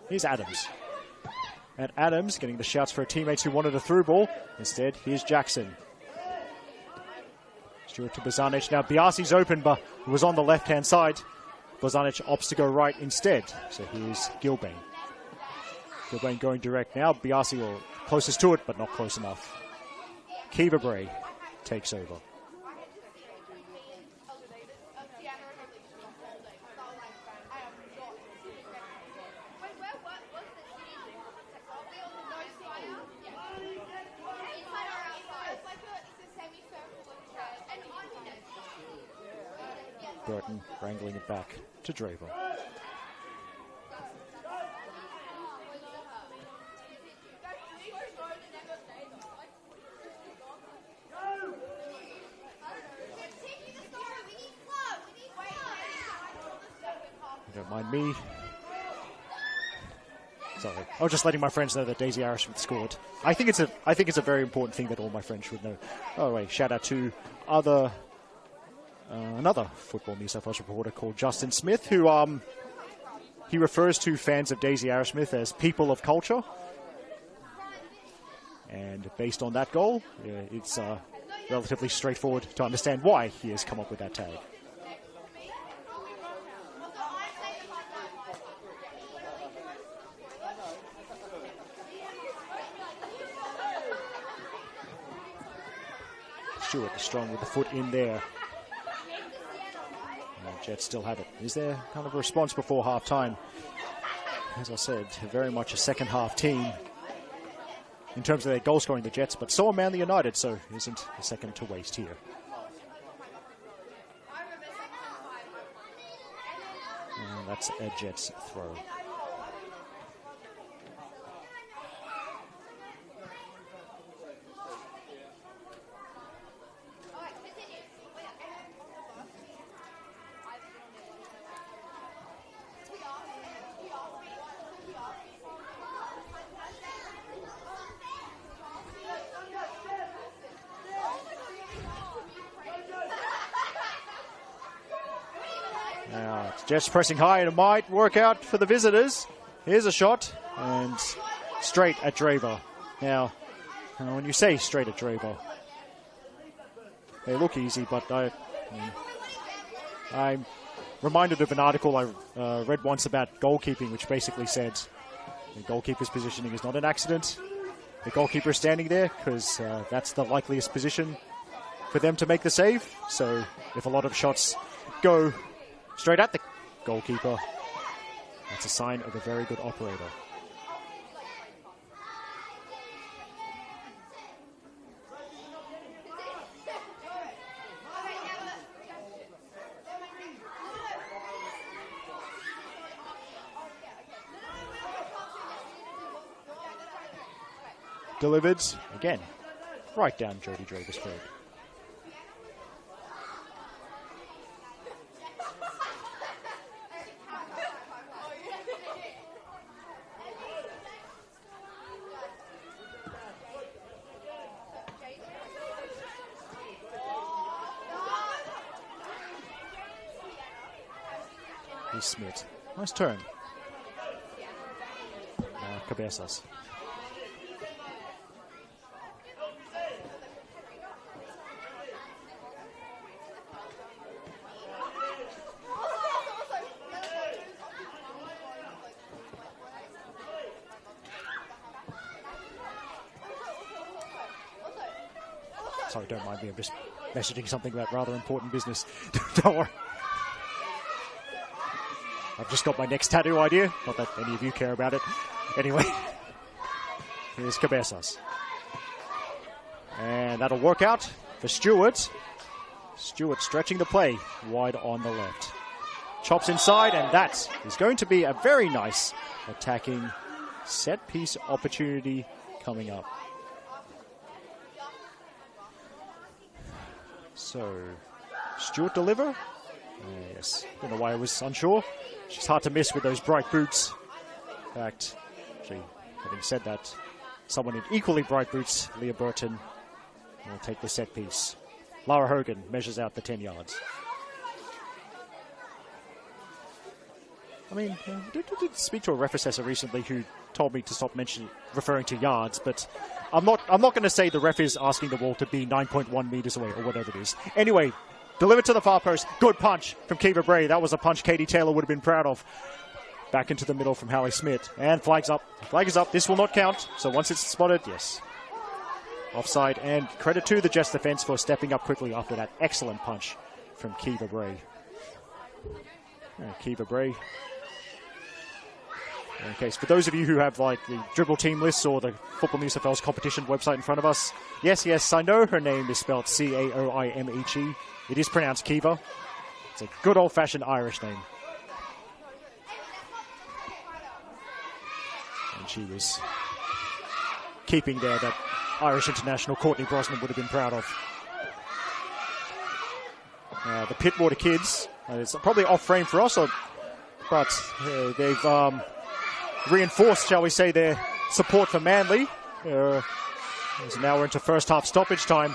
Here's Adams. And Adams getting the shouts for her teammates who wanted a through ball. Instead, here's Jackson. Stewart to Bozanic. Now Biasi's open, but was on the left-hand side. Bozanic opts to go right instead. So here's Gilbane. Gilbane going direct now. Biasi will closest to it, but not close enough. Kiva Bray takes over. Burton wrangling it back to Draver. Don't mind me. Sorry, I was just letting my friends know that Daisy Arrowsmith scored. I think it's a very important thing that all my friends should know. Oh wait, shout out to another Football New South Wales reporter called Justin Smith, who he refers to fans of Daisy Arrowsmith as people of culture. And based on that goal, it's relatively straightforward to understand why he has come up with that tag. Stewart strong with the foot in there. Jets still have it. Is there kind of a response before half-time? As I said, very much a second-half team in terms of their goal scoring, the Jets, but so are Manly United, so isn't a second to waste here. And that's a Jets throw. Now, Jets pressing high, and it might work out for the visitors. Here's a shot, and straight at Draver. Now, when you say straight at Draver, they look easy, but I'm reminded of an article I read once about goalkeeping, which basically said the goalkeeper's positioning is not an accident. The goalkeeper is standing there because that's the likeliest position for them to make the save. So if a lot of shots go straight at the goalkeeper, that's a sign of a very good operator. Delivered, again, right down Jody Draver's throat. Here's Smith. Nice turn. Cabezas. Sorry, don't mind me. I'm just messaging something about rather important business. Don't worry. I've just got my next tattoo idea. Not that any of you care about it. Anyway, here's Cabezas. And that'll work out for Stewart. Stewart stretching the play wide on the left. Chops inside, and that is going to be a very nice attacking set-piece opportunity coming up. So, Stewart deliver? Yes, don't know why I was unsure. She's hard to miss with those bright boots. In fact, actually, having said that, someone in equally bright boots, Leah Burton, will take the set piece. Lara Hogan measures out the 10 yards. I mean, I did speak to a ref assessor recently who told me to stop referring to yards, but I'm not going to say the ref is asking the ball to be 9.1 meters away or whatever it is. Anyway, delivered to the far post. Good punch from Kiva Bray. That was a punch Katie Taylor would have been proud of. Back into the middle from Hallie Smith. And flags up. Flag is up. This will not count. So once it's spotted, yes. Offside. And credit to the Jets defense for stepping up quickly after that excellent punch from Kiva Bray. Kiva Bray. In case, for those of you who have like the dribble team lists or the Football New South Wales competition website in front of us, yes, I know her name is spelled Caoimeche. It is pronounced Kiva. It's a good old-fashioned Irish name. And she was keeping there that Irish international Courtney Brosnan would have been proud of. The Pittwater kids, it's probably off-frame for us, but they've reinforced, shall we say, their support for Manly. Now we're into first half stoppage time.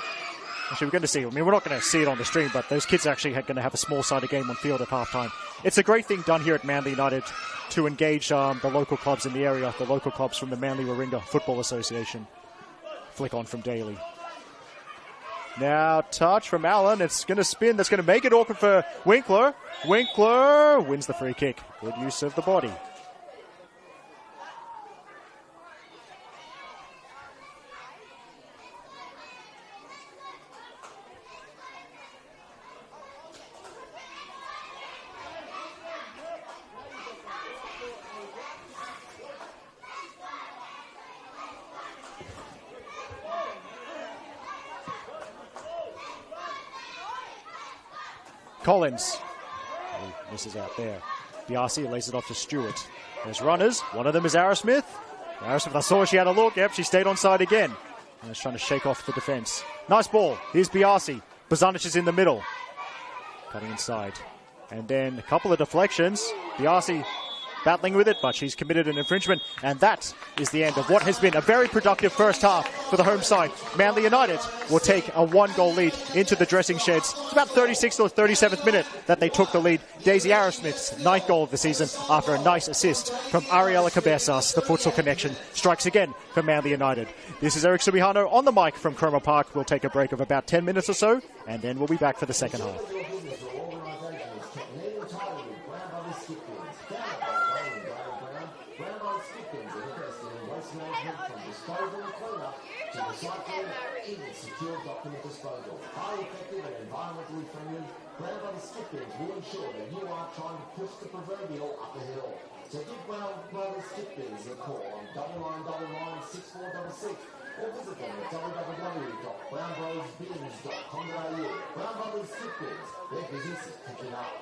Actually, we're going to see, I mean, we're not going to see it on the stream, but those kids are actually going to have a small-sided game on field at halftime. It's a great thing done here at Manly United to engage the local clubs in the area, the local clubs from the Manly Warringah Football Association. Flick on from Daly. Now, touch from Allen. It's going to spin. That's going to make it awkward for Winkler. Winkler wins the free kick. Good use of the body. Collins. Oh, misses out there. Biasi lays it off to Stewart. There's runners. One of them is Arrowsmith. Arrowsmith, I saw she had a look. Yep, she stayed on side again. And is trying to shake off the defense. Nice ball. Here's Biasi. Bozanic is in the middle. Cutting inside. And then a couple of deflections. Biasi battling with it, but she's committed an infringement, and that is the end of what has been a very productive first half for the home side. Manly United will take a 1-goal lead into the dressing sheds. It's about 36th or 37th minute that they took the lead. Daisy Arrowsmith's 9th goal of the season after a nice assist from Ariella Cabezas. The futsal connection strikes again for Manly United. This is Eric Subihano on the mic from Cromer Park. We'll take a break of about 10 minutes or so, and then we'll be back for the second half. Will ensure that you are trying to push the proverbial up the hill. So give Brown Brothers Skip Bins a call on 9999 or visit them at www.brownbrothersbins.com.au. Brown Brothers Skip Bins, their business is picking up.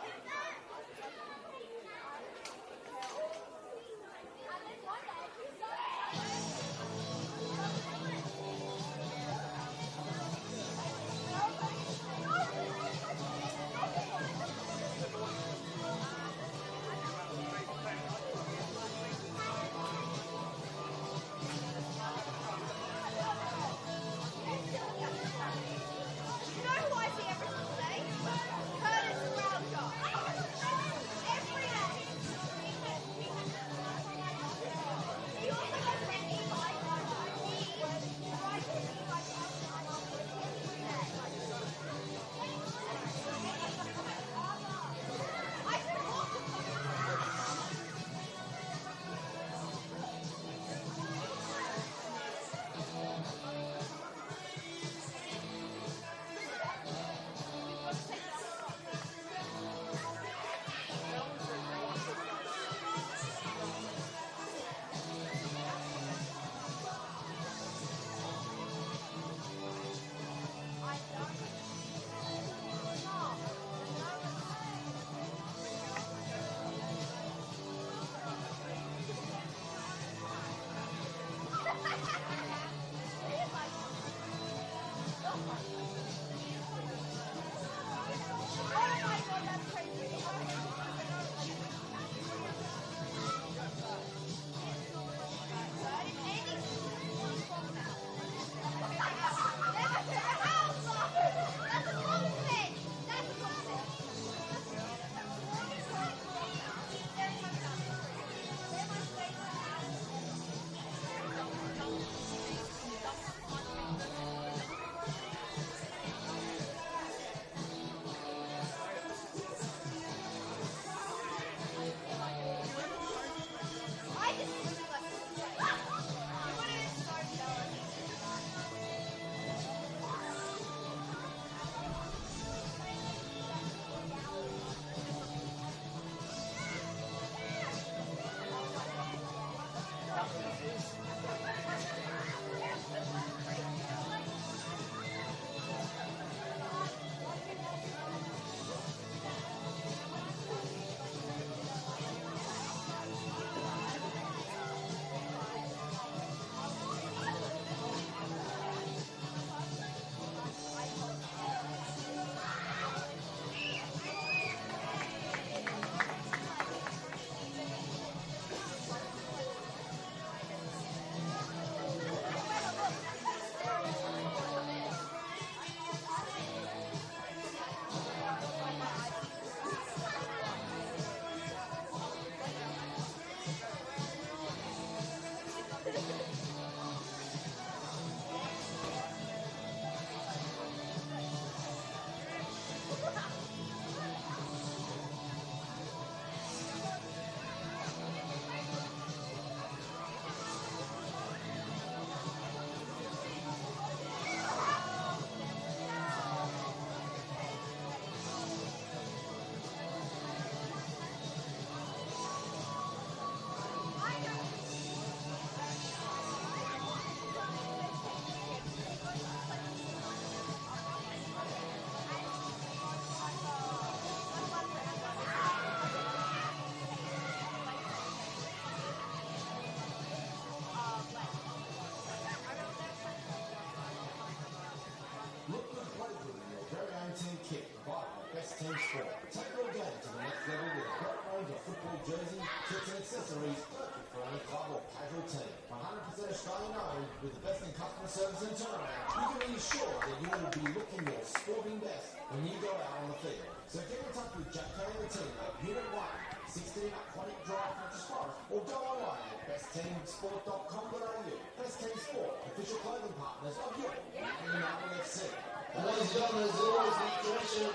Team kit, providing the best team sport. Take your game to the next level with a great range of football jersey, kits and accessories, perfect for any club or casual team. 100% Australian owned, with the best in customer service and turnaround, you can be assured that you will be looking your sporting best when you go out on the field. So get in touch with Jack Kay and the team at Unit 1, 16 Aquatic Drive, Francis Forest, or go online at bestteamsport.com.au. Best Team Sport, official clothing partners of your Melbourne FC. And ladies and gentlemen, as always, the tradition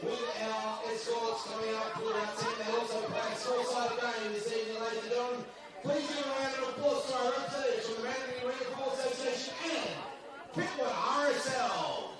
with our escorts coming out for our team. They also play a small-sided game this evening, ladies and gentlemen. Please give a round of applause to our representatives from the Manly Arena Football Association and Pittsburgh RSL.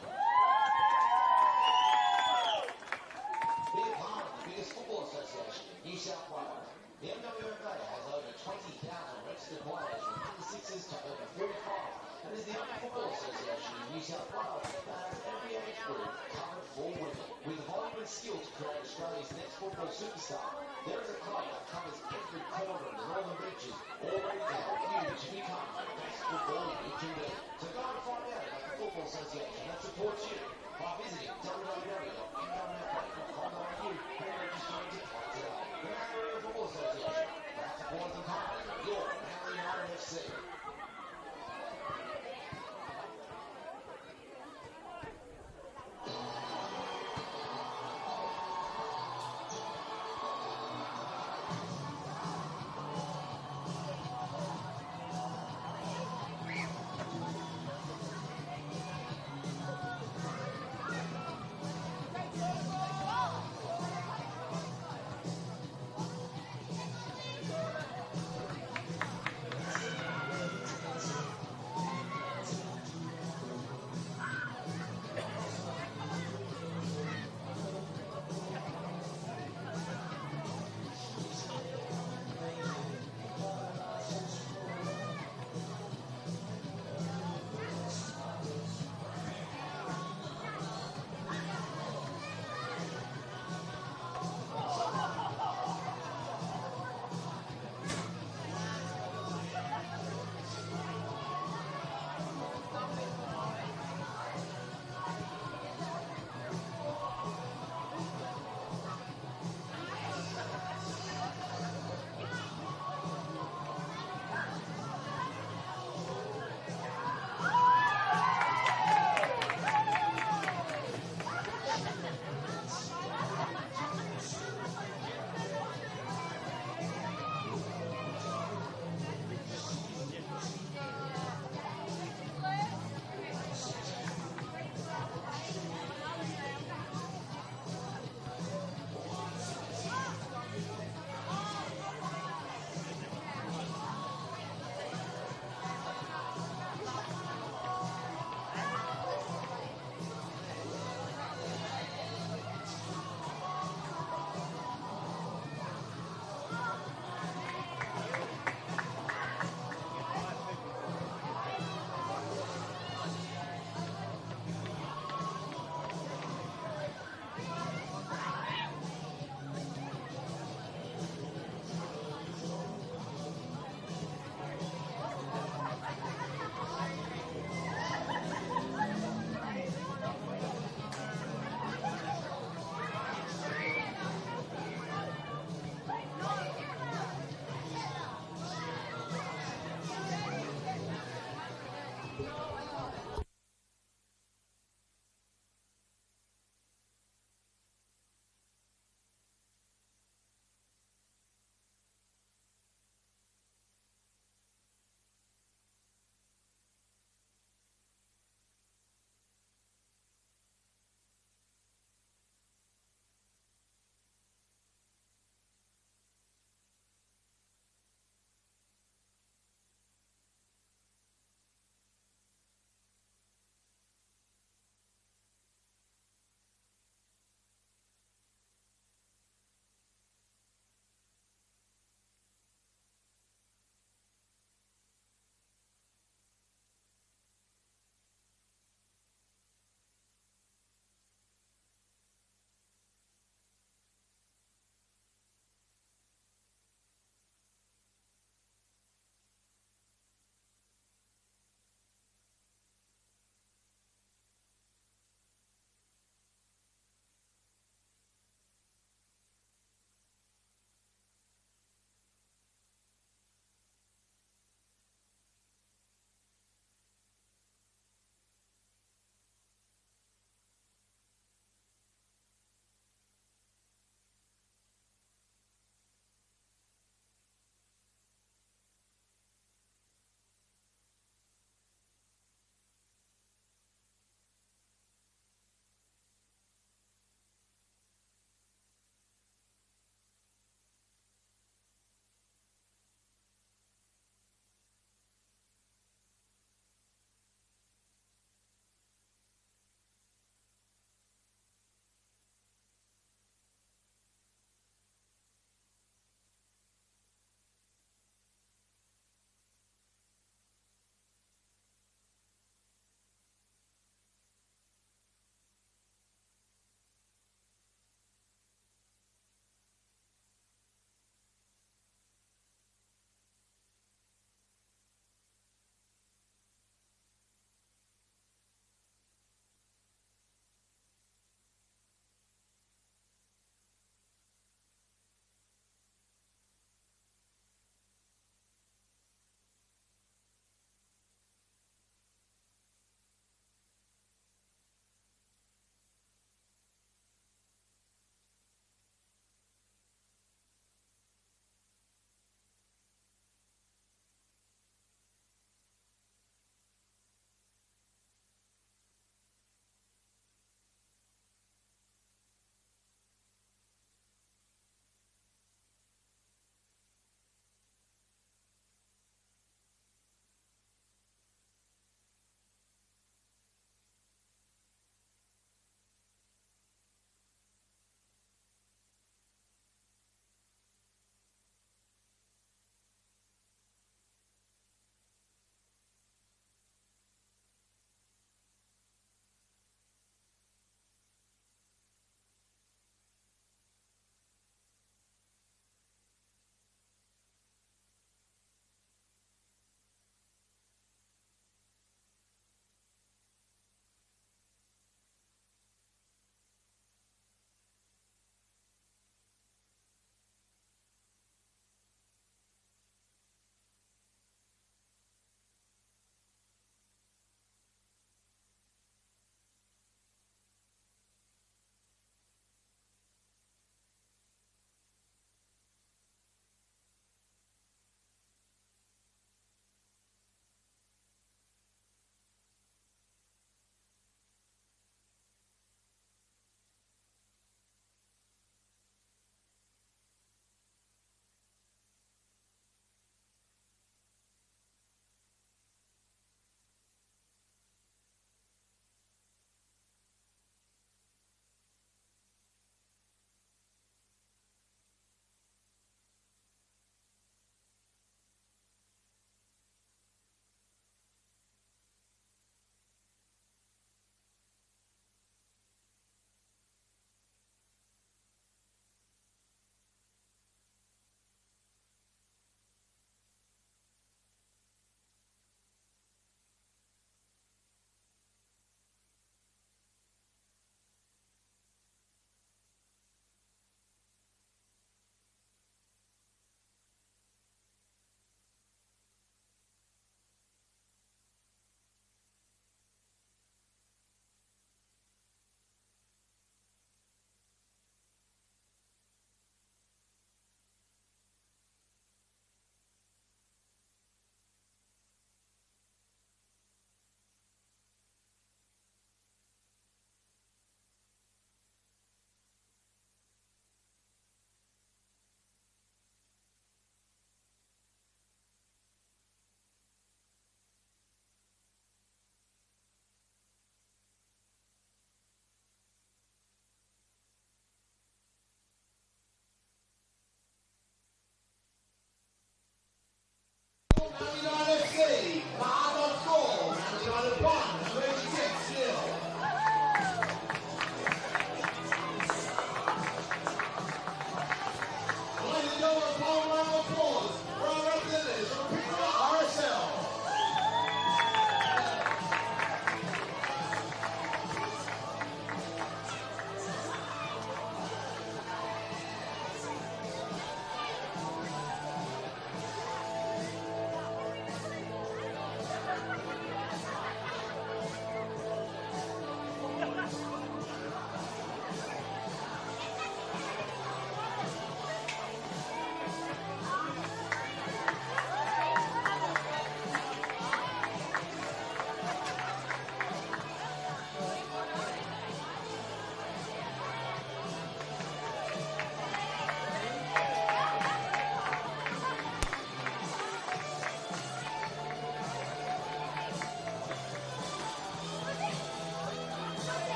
Being part of the biggest football association in New South Wales, the NWFA has over 20,000 registered players from under-6s to over 45, and is the only football association in New South Wales that has every age group covered for women. With the volume and skill to create Australia's next football superstar, there is a club that covers every corner of the Northern Beaches, all ready to help you to become the best footballer you can be. So go and find out about the football association that supports you by visiting www.nwfa.com.au and registering to play today. The Manly Arena Football Association, proud supporters and partners of your Manly United FC.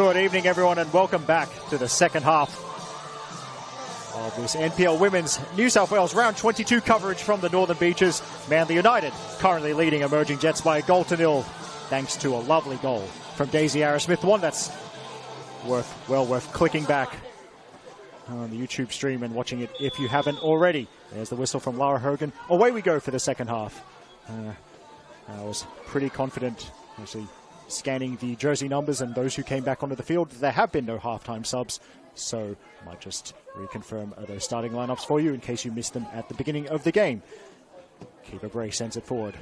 Good evening, everyone, and welcome back to the second half of this NPL Women's New South Wales Round 22 coverage from the Northern Beaches. Manly United currently leading Emerging Jets by 1-0, thanks to a lovely goal from Daisy Arrowsmith. One that's well worth clicking back on the YouTube stream and watching it if you haven't already. There's the whistle from Lara Hogan. Away we go for the second half. I was pretty confident, actually, scanning the jersey numbers and those who came back onto the field. There have been no halftime subs, so I might just reconfirm those starting lineups for you in case you missed them at the beginning of the game. Keeper Bray sends it forward.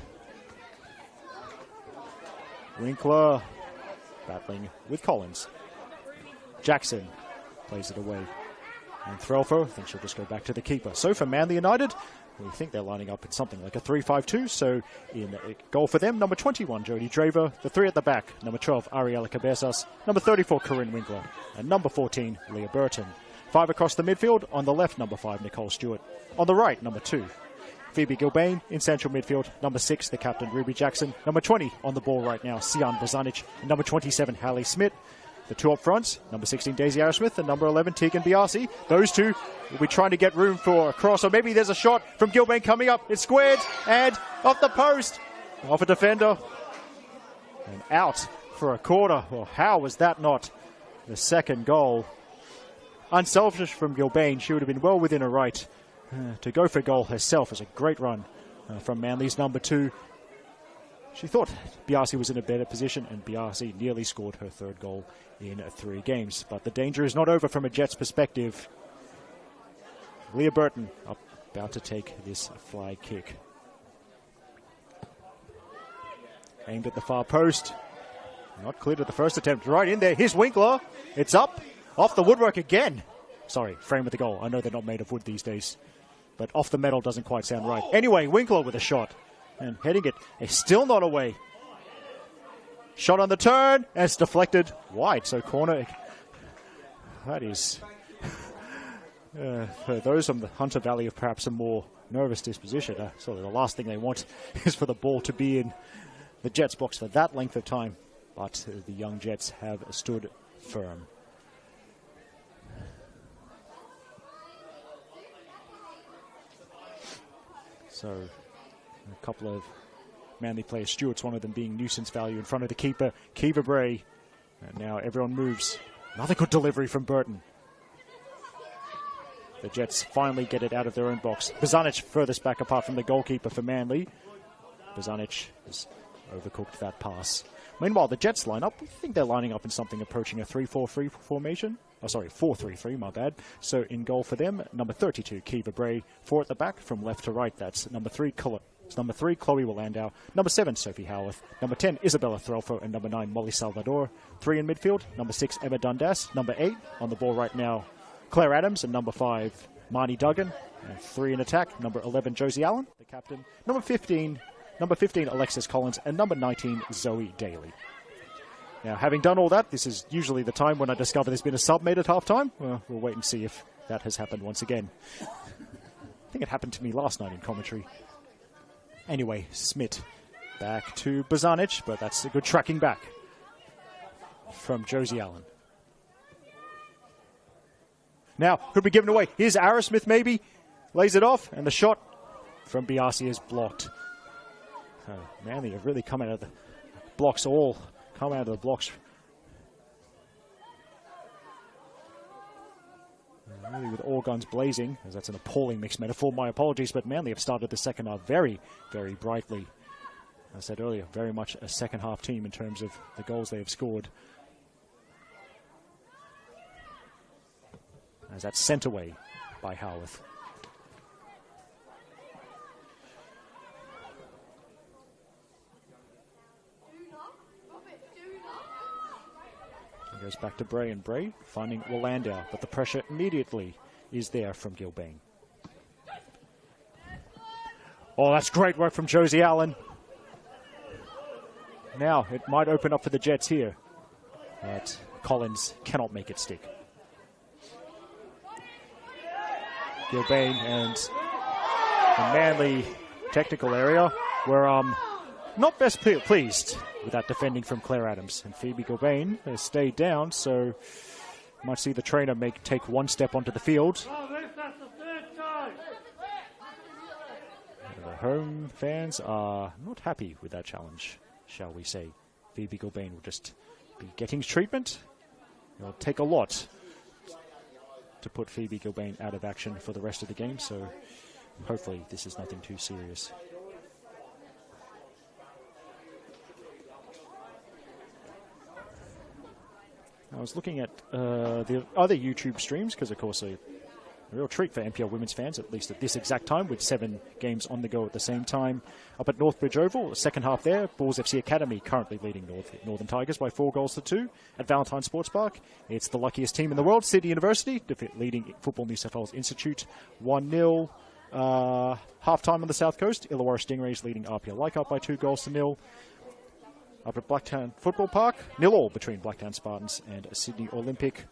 Winkler battling with Collins. Jackson plays it away. And Threlfo, I think she'll just go back to the keeper. So for Manly United, we think they're lining up in something like a 3-5-2. So in goal for them, number 21, Jodie Draver. The three at the back, number 12, Ariella Cabezas. Number 34, Corinne Winkler. And number 14, Leah Burton. 5 across the midfield. On the left, number 5, Nicole Stewart. On the right, number 2, Phoebe Gilbane. In central midfield, number 6, the captain, Ruby Jackson. Number 20 on the ball right now, Sian Bozanic. And number 27, Hallie Smith. The two up front, number 16, Daisy Arrowsmith, and number 11, Tegan Biasi. Those two will be trying to get room for a cross, or maybe there's a shot from Gilbane coming up. It's squared, and off the post, off a defender, and out for a quarter. Well, how was that not the second goal? Unselfish from Gilbane. She would have been well within her right to go for goal herself. As a great run from Manly's number 2. She thought Biasi was in a better position, and Biasi nearly scored her third goal in 3 games. But the danger is not over from a Jets perspective. Leah Burton about to take this flag kick. Aimed at the far post. Not cleared at the first attempt. Right in there. Here's Winkler. It's up. Off the woodwork again. Sorry, frame of the goal. I know they're not made of wood these days, but off the metal doesn't quite sound right. Anyway, Winkler with a shot. And heading it is still not away. Shot on the turn, and it's deflected wide. So corner. That is, for those from the Hunter Valley of perhaps a more nervous disposition, so the last thing they want is for the ball to be in the Jets box for that length of time. But the young Jets have stood firm. So a couple of Manly players, Stewart's one of them being nuisance value in front of the keeper, Kiva Bray. And now everyone moves. Another good delivery from Burton. The Jets finally get it out of their own box. Bozanic furthest back apart from the goalkeeper for Manly. Bozanic has overcooked that pass. Meanwhile, the Jets line up. We think they're lining up in something approaching a 3-4-3 formation. Oh, sorry, 4-3-3, my bad. So in goal for them, number 32, Kiva Bray. 4 at the back from left to right. That's number 3, number 3, Chloe Willandau. Number 7, Sophie Howarth. Number 10, Isabella Threlfo. And number 9, Molly Salvador. 3 in midfield, number 6, Emma Dundas. Number 8, on the ball right now, Claire Adams. And number 5, Marnie Duggan. And 3 in attack, number 11, Josie Allen, the captain. Number 15, Alexis Collins. And number 19, Zoe Daly. Now, having done all that, this is usually the time when I discover there's been a sub made at halftime. Well, we'll wait and see if that has happened once again. I think it happened to me last night in commentary. Anyway, Smith back to Bozanic, but that's a good tracking back from Josie Allen. Now, could be given away. Here's Arrowsmith maybe. Lays it off, and the shot from Biasi is blocked. Manly have really come out of the blocks Come out of the blocks. Really with all guns blazing, as that's an appalling mixed metaphor. My apologies, but Manly have started the second half very, very brightly. As I said earlier, very much a second half team in terms of the goals they have scored. As that's sent away by Howarth. Goes back to Bray, and Bray finding Willandau, but the pressure immediately is there from Gilbane. Oh, that's great work from Josie Allen. Now it might open up for the Jets here, but Collins cannot make it stick. Gilbane and the Manly technical area where not best pleased with that defending from Claire Adams. And Phoebe Gilbane has stayed down, so might see the trainer take one step onto the field. The home fans are not happy with that challenge, shall we say. Phoebe Gilbane will just be getting treatment. It'll take a lot to put Phoebe Gilbane out of action for the rest of the game, so hopefully this is nothing too serious. I was looking at the other YouTube streams, because of course a real treat for NPL women's fans, at least at this exact time, with 7 games on the go at the same time. Up at Northbridge Oval, second half there, Bulls FC Academy currently leading Northern Tigers by 4-2. At Valentine Sports Park, it's the luckiest team in the world, Sydney University, leading Football New South Wales Institute 1-0. Half-time on the South Coast, Illawarra Stingrays leading RPL Leichhardt by 2-0. Up at Blacktown Football Park, 0-0 between Blacktown Spartans and Sydney Olympic.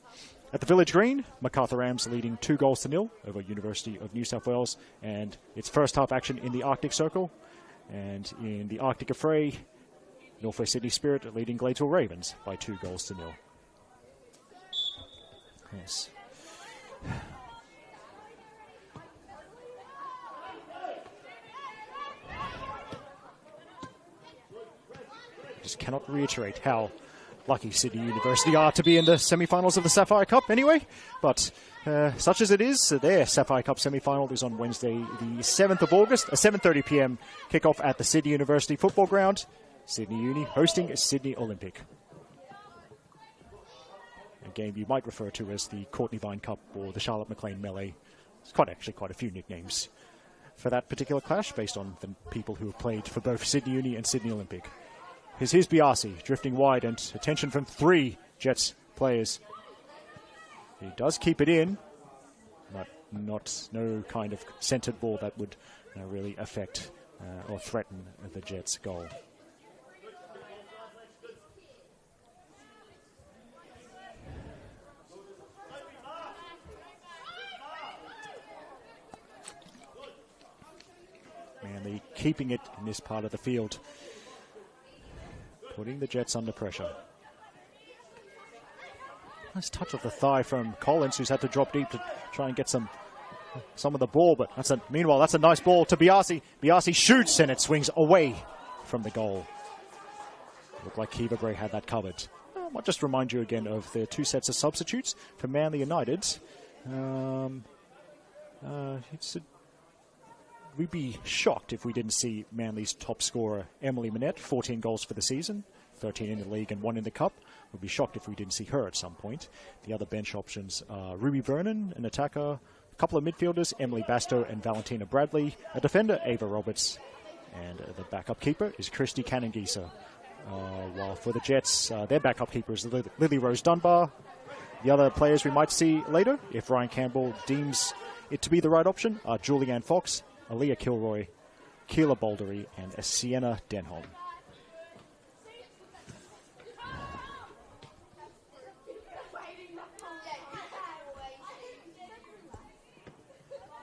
At the Village Green, Macarthur Rams leading 2-0 over University of New South Wales, and it's first half action in the Arctic Circle. And in the Arctic Affray, Northwest Sydney Spirit leading Gladesville Ravens by 2-0. Yes. Just cannot reiterate how lucky Sydney University are to be in the semi-finals of the Sapphire Cup anyway. But such as it is, their Sapphire Cup semi-final is on Wednesday the 7th of August, a 7:30 p.m. kickoff at the Sydney University Football Ground. Sydney Uni hosting Sydney Olympic. A game you might refer to as the Courtney Vine Cup or the Charlotte McLean Melee. There's actually quite a few nicknames for that particular clash based on the people who have played for both Sydney Uni and Sydney Olympic. Here's Biasi drifting wide, and attention from 3 Jets players. He does keep it in, but no kind of centered ball that would really affect or threaten the Jets' goal. Manly keeping it in this part of the field, putting the Jets under pressure. Nice touch of the thigh from Collins, who's had to drop deep to try and get some of the ball. But meanwhile, that's a nice ball to Biasi. Biasi shoots, and it swings away from the goal. Looked like Kiva Bray had that covered. I might just remind you again of the 2 sets of substitutes for Manly United. We'd be shocked if we didn't see Manly's top scorer, Emily Manette, 14 goals for the season, 13 in the league and 1 in the cup. We'd be shocked if we didn't see her at some point. The other bench options are Ruby Vernon, an attacker, a couple of midfielders, Emily Basto and Valentina Bradley, a defender, Ava Roberts, and the backup keeper is Christy Canongisa. While for the Jets, their backup keeper is Lily Rose Dunbar. The other players we might see later, if Ryan Campbell deems it to be the right option, are Julianne Fox, Aaliyah Kilroy, Keela Baldery, and Sienna Denholm.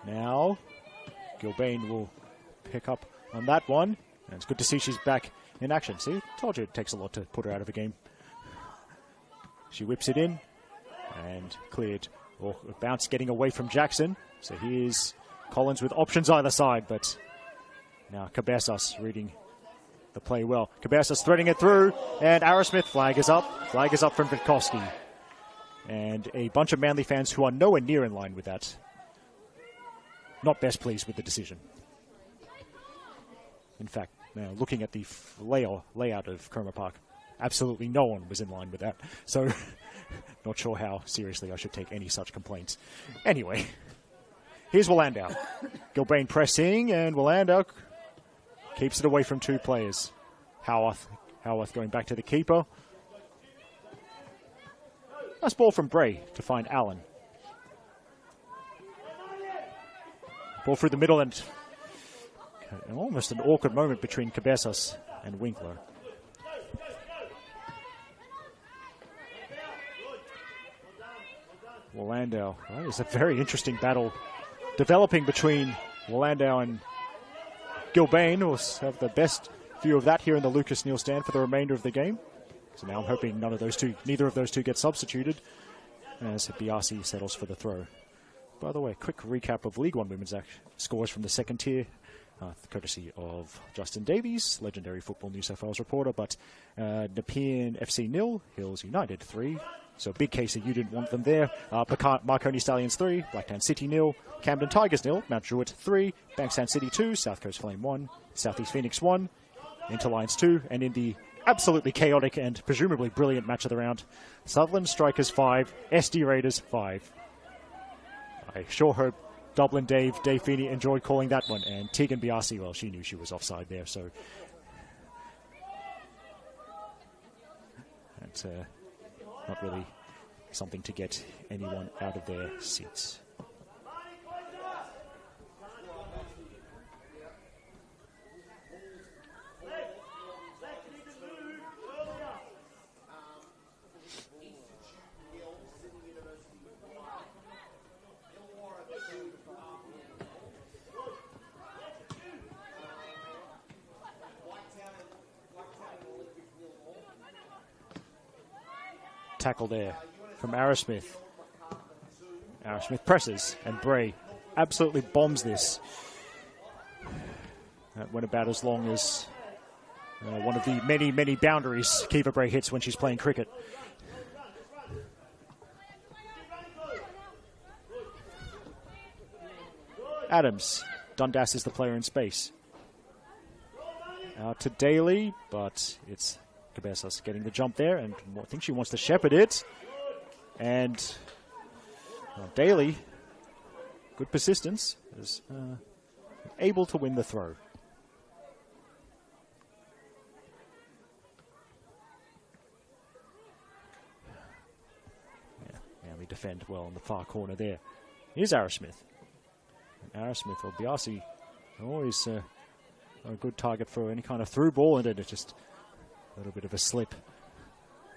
Now, Gilbane will pick up on that one. And it's good to see she's back in action. See, told you it takes a lot to put her out of a game. She whips it in and cleared. Or bounce getting away from Jackson. So here's Collins with options either side, but now Cabezas reading the play well. Cabezas threading it through, and Arrowsmith flag is up. Flag is up from Vitkowski. And a bunch of Manly fans who are nowhere near in line with that. Not best pleased with the decision. In fact, now looking at the layout of Cromer Park, absolutely no one was in line with that. So, not sure how seriously I should take any such complaints. Anyway, here's Willandau. Gilbane pressing, and Willandau keeps it away from 2 players. Howarth going back to the keeper. Nice ball from Bray to find Allen. Ball through the middle, and almost an awkward moment between Cabezas and Winkler. Willandau. Well, it's a very interesting battle developing between Willandau and Gilbane, who have the best few of that here in the Lucas Neal stand for the remainder of the game. So now I'm hoping neither of those two get substituted as Biasi settles for the throw. By the way, quick recap of League One women's scores from the second tier, courtesy of Justin Davies, legendary Football New South Wales reporter. But Nepean FC 0, Hills United 3. So big case that you didn't want them there. Marconi Stallions 3, Blacktown City 0, Camden Tigers 0, Mount Druitt 3, Bankstown City 2, South Coast Flame 1, Southeast Phoenix 1, Interlions 2, and in the absolutely chaotic and presumably brilliant match of the round, Sutherland Strikers 5, SD Raiders 5. I sure hope Dublin Dave Feeney enjoyed calling that one, and Tegan Biasi, well, she knew she was offside there, so that's not really something to get anyone out of their seats. Tackle there from Arrowsmith. Arrowsmith presses, and Bray absolutely bombs this. That went about as long as one of the many, many boundaries Kiva Bray hits when she's playing cricket. Adams. Dundas is the player in space. Out to Daly, but it's Cabezas getting the jump there, and I think she wants to shepherd it. And Daly, good persistence, is able to win the throw. Yeah, now we defend well in the far corner there. Here's Arrowsmith. Arrowsmith or Biasi, always a good target for any kind of through ball, and it just a little bit of a slip,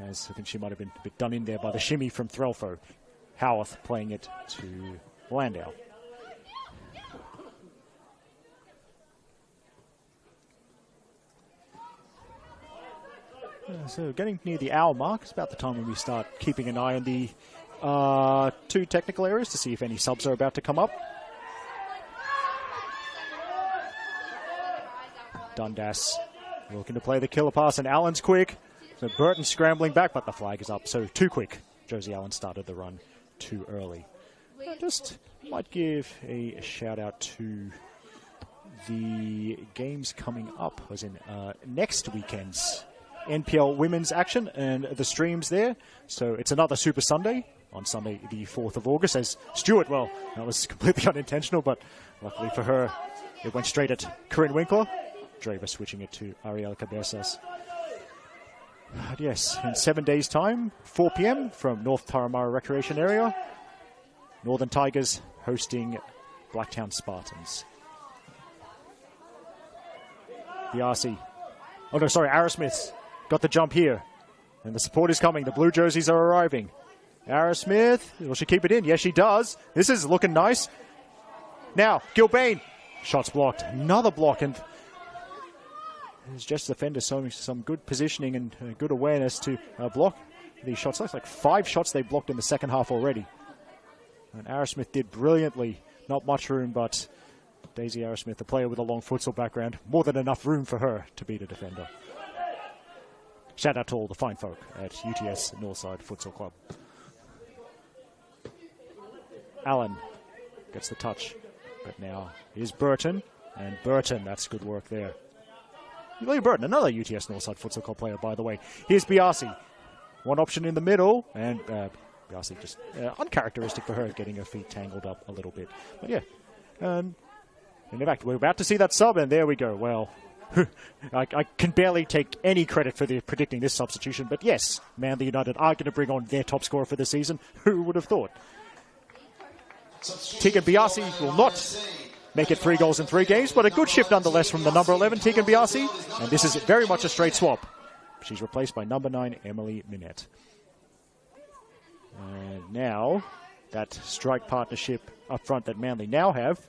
as I think she might have been a bit done in there by the shimmy from Threlfo. Howarth playing it to Landau. So getting near the hour mark, it's about the time when we start keeping an eye on the two technical areas to see if any subs are about to come up. Dundas looking to play the killer pass, and Allen's quick. So Burton scrambling back, but the flag is up. So too quick. Josie Allen started the run too early. I just might give a shout out to the games coming up, as in next weekend's NPL women's action and the streams there. So it's another Super Sunday on Sunday the 4th of August as Stewart, well, that was completely unintentional, but luckily for her, it went straight at Corinne Winkler. Draver switching it to Ariel Cabezas. But yes, in 7 days' time, 4 p.m. from North Taramara Recreation Area, Northern Tigers hosting Blacktown Spartans. Arrowsmith got the jump here. And the support is coming. The blue jerseys are arriving. Arrowsmith, will she keep it in? Yes, she does. This is looking nice. Now, Gilbane. Shots blocked. Another block, and there's just the defender showing some good positioning and good awareness to block these shots. Looks like 5 shots they blocked in the second half already. And Arrowsmith did brilliantly. Not much room, but Daisy Arrowsmith, the player with a long futsal background, more than enough room for her to beat a defender. Shout out to all the fine folk at UTS Northside Futsal Club. Allen gets the touch, but now here's Burton, and Burton, that's good work there. Lee Burton, another UTS Northside Futsal Club player, by the way. Here's Biasi. One option in the middle, and Biasi just uncharacteristic for her, getting her feet tangled up a little bit. But yeah, and in fact, we're about to see that sub, and there we go. Well, I can barely take any credit for predicting this substitution, but yes, Manly United are going to bring on their top scorer for the season. Who would have thought? Tegan Biasi will not make it 3 goals in 3 games, but a good shift nonetheless from the number 11, Tegan Biasi. And this is very much a straight swap. She's replaced by number 9, Emily Minette. And now, that strike partnership up front that Manly now have,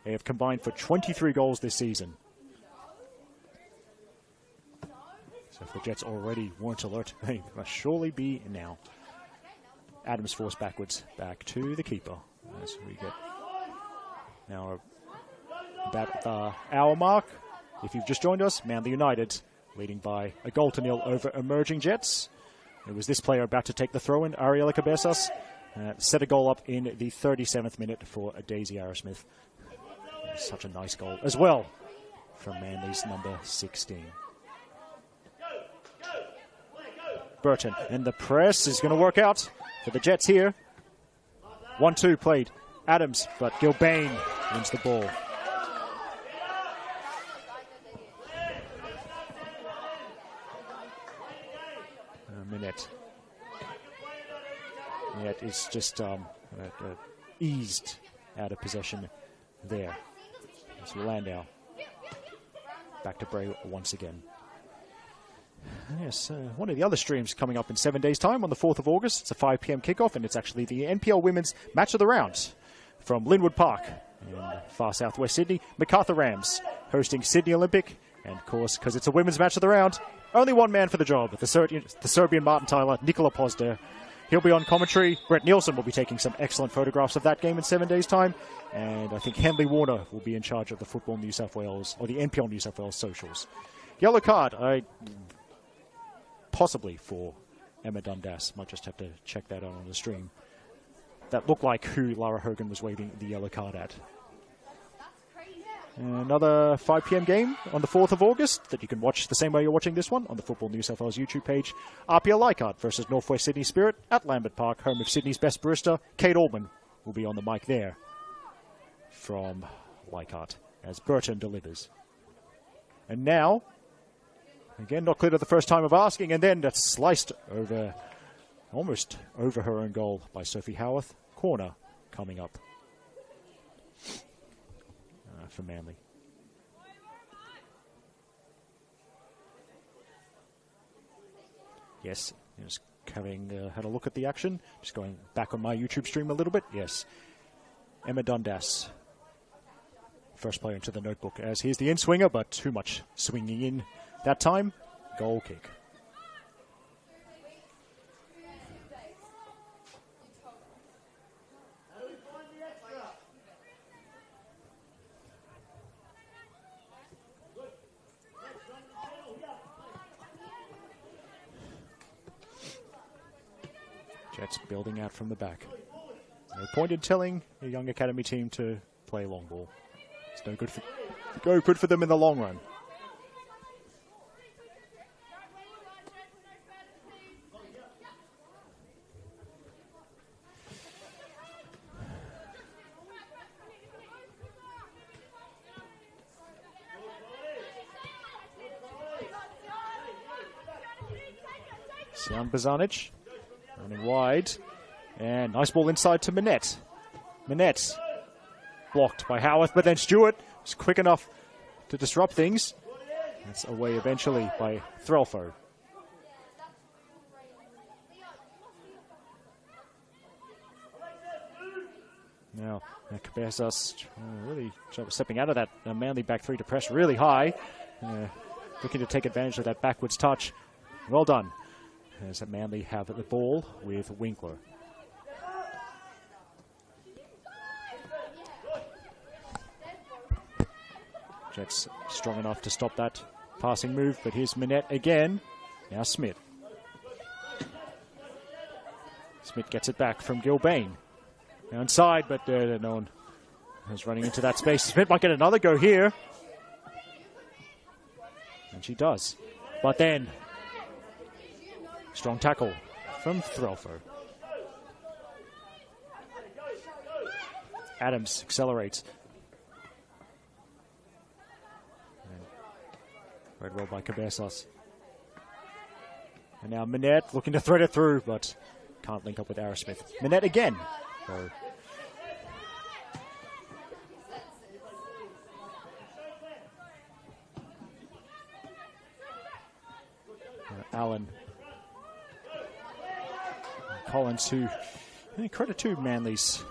they have combined for 23 goals this season. So if the Jets already weren't alert, they must surely be now. Adams forced backwards, back to the keeper. As we get now about the hour mark. If you've just joined us, Manly United leading by a 0-0 over emerging Jets. It was this player about to take the throw-in, Ariela Cabezas, set a goal up in the 37th minute for Daisy Arrowsmith. Such a nice goal as well from Manly's number 16. Burton, and the press is going to work out for the Jets here. 1-2 played. Adams, but Gilbane wins the ball. Minette. Minette is just eased out of possession there. So Landau back to Bray once again. Yes, one of the other streams coming up in 7 days' time on the 4th of August. It's a 5 p.m. kickoff, and it's actually the NPL Women's Match of the Round from Linwood Park in far southwest Sydney. MacArthur Rams hosting Sydney Olympic, and of course, because it's a women's match of the round, only one man for the job, the Serbian Martin Tyler, Nikola Pozder. He'll be on commentary. Brett Nielsen will be taking some excellent photographs of that game in 7 days' time. And I think Henley Warner will be in charge of the Football New South Wales, or the NPL New South Wales socials. Yellow card, possibly for Emma Dundas. Might just have to check that out on the stream. That looked like who Lara Hogan was waving the yellow card at. Another 5 p.m. game on the 4th of August that you can watch the same way you're watching this one on the Football New South Wales YouTube page. RPL Leichhardt versus Northwest Sydney Spirit at Lambert Park, home of Sydney's best barista. Kate Allman will be on the mic there from Leichhardt as Burton delivers. And now, again, not clear to the first time of asking, and then that's sliced over, almost over her own goal by Sophie Howarth. Corner coming up for Manly. Yes, just having had a look at the action, just going back on my YouTube stream a little bit. Yes, Emma Dundas, first player into the notebook, as here's the in-swinger, but too much swinging in that time. Goal kick. Jets building out from the back. No point in telling a young academy team to play long ball. It's no good for them in the long run. Sian Bazanic running wide, and nice ball inside to Minette. Minette blocked by Howarth, but then Stewart was quick enough to disrupt things. That's away eventually by Threlfo. Now, Cabezas really stepping out of that Manly back three to press really high. Looking to take advantage of that backwards touch. Well done. As Manly have the ball with Winkler. Jets strong enough to stop that passing move, but here's Minette again. Now Smith. Smith gets it back from Gilbane. Now inside, but no one is running into that space. Smith might get another go here. And she does. But then strong tackle from Threlfo. Adams accelerates. Read well by Cabezas. And now Minette looking to thread it through, but can't link up with Arrowsmith. Minette again. So Allen. Collins, who credit to Manly's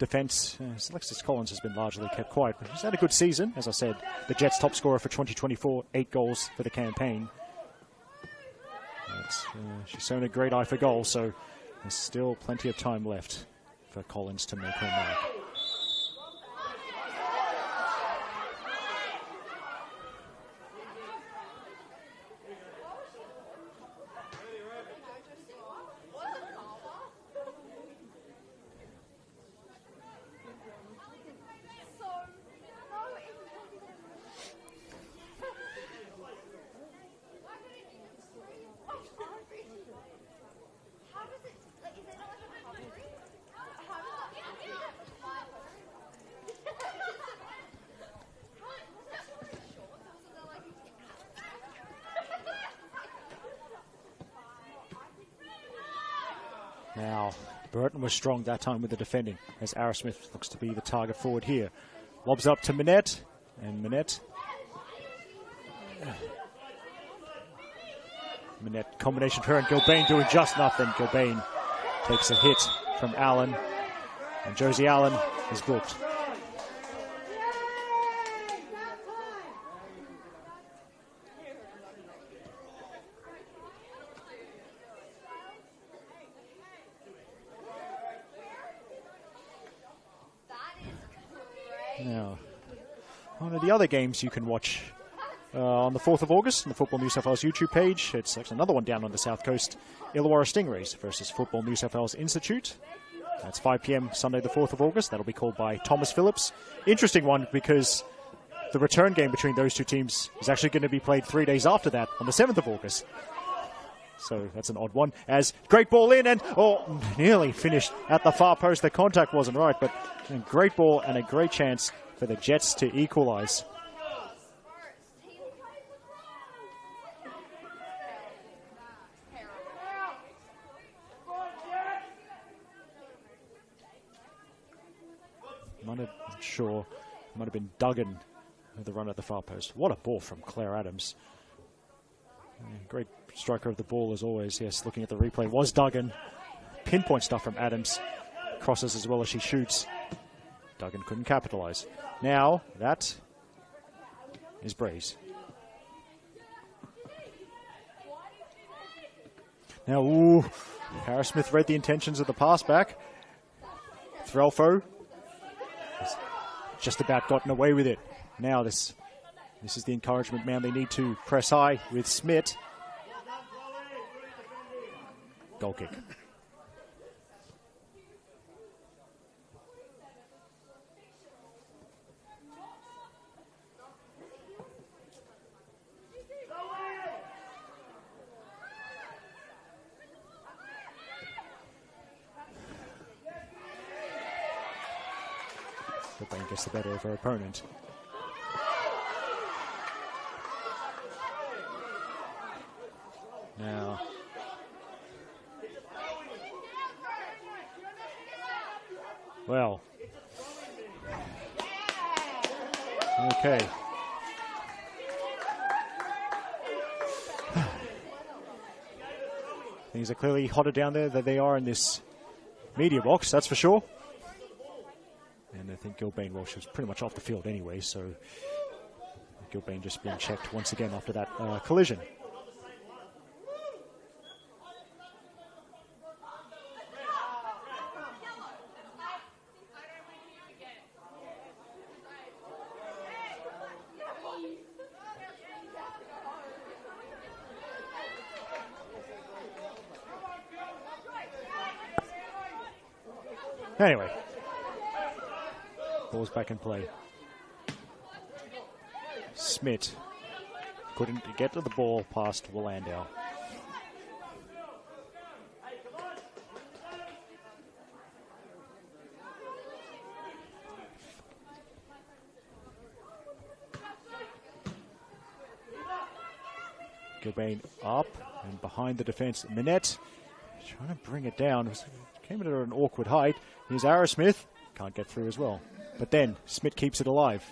defence. Alexis Collins has been largely kept quiet, but he's had a good season. As I said, the Jets' top scorer for 2024, 8 goals for the campaign. She's shown a great eye for goals, so there's still plenty of time left for Collins to make her mark. Now, Burton was strong that time with the defending, as Arrowsmith looks to be the target forward here. Lobs up to Minette, and Minette, combination of her and Gilbane doing just nothing. Gilbane takes a hit from Allen, and Josie Allen is booked. Now, one of the other games you can watch on the 4th of August on the Football New South Wales YouTube page. It's actually another one down on the South Coast. Illawarra Stingrays versus Football New South Wales Institute. That's 5 p.m. Sunday the 4th of August. That'll be called by Thomas Phillips. Interesting one because the return game between those two teams is actually going to be played 3 days after that on the 7th of August. So that's an odd one. As great ball in and nearly finished at the far post. The contact wasn't right, but a great ball and a great chance for the Jets to equalise. Might have been Duggan with the run at the far post. What a ball from Claire Adams. Great striker of the ball as always. Yes, looking at the replay was Duggan. Pinpoint stuff from Adams. Crosses as well as she shoots. Duggan couldn't capitalise. Now that is Braze. Now, Harrismith read the intentions of the pass back. Threlfo has just about gotten away with it. Now this is the encouragement man. They need to press high with Smith. Goal kick. Gilbane gets the better of her opponent. Now, well, okay. Things are clearly hotter down there than they are in this media box, that's for sure. And I think Gilbane, well, she was pretty much off the field anyway, so Gilbane just being checked once again after that collision. Anyway, ball's back in play. Smith couldn't get to the ball past Willandow. Gilbane up and behind the defence. Minette trying to bring it down. Came at an awkward height. Here's Arrowsmith. Can't get through as well. But then Smith keeps it alive.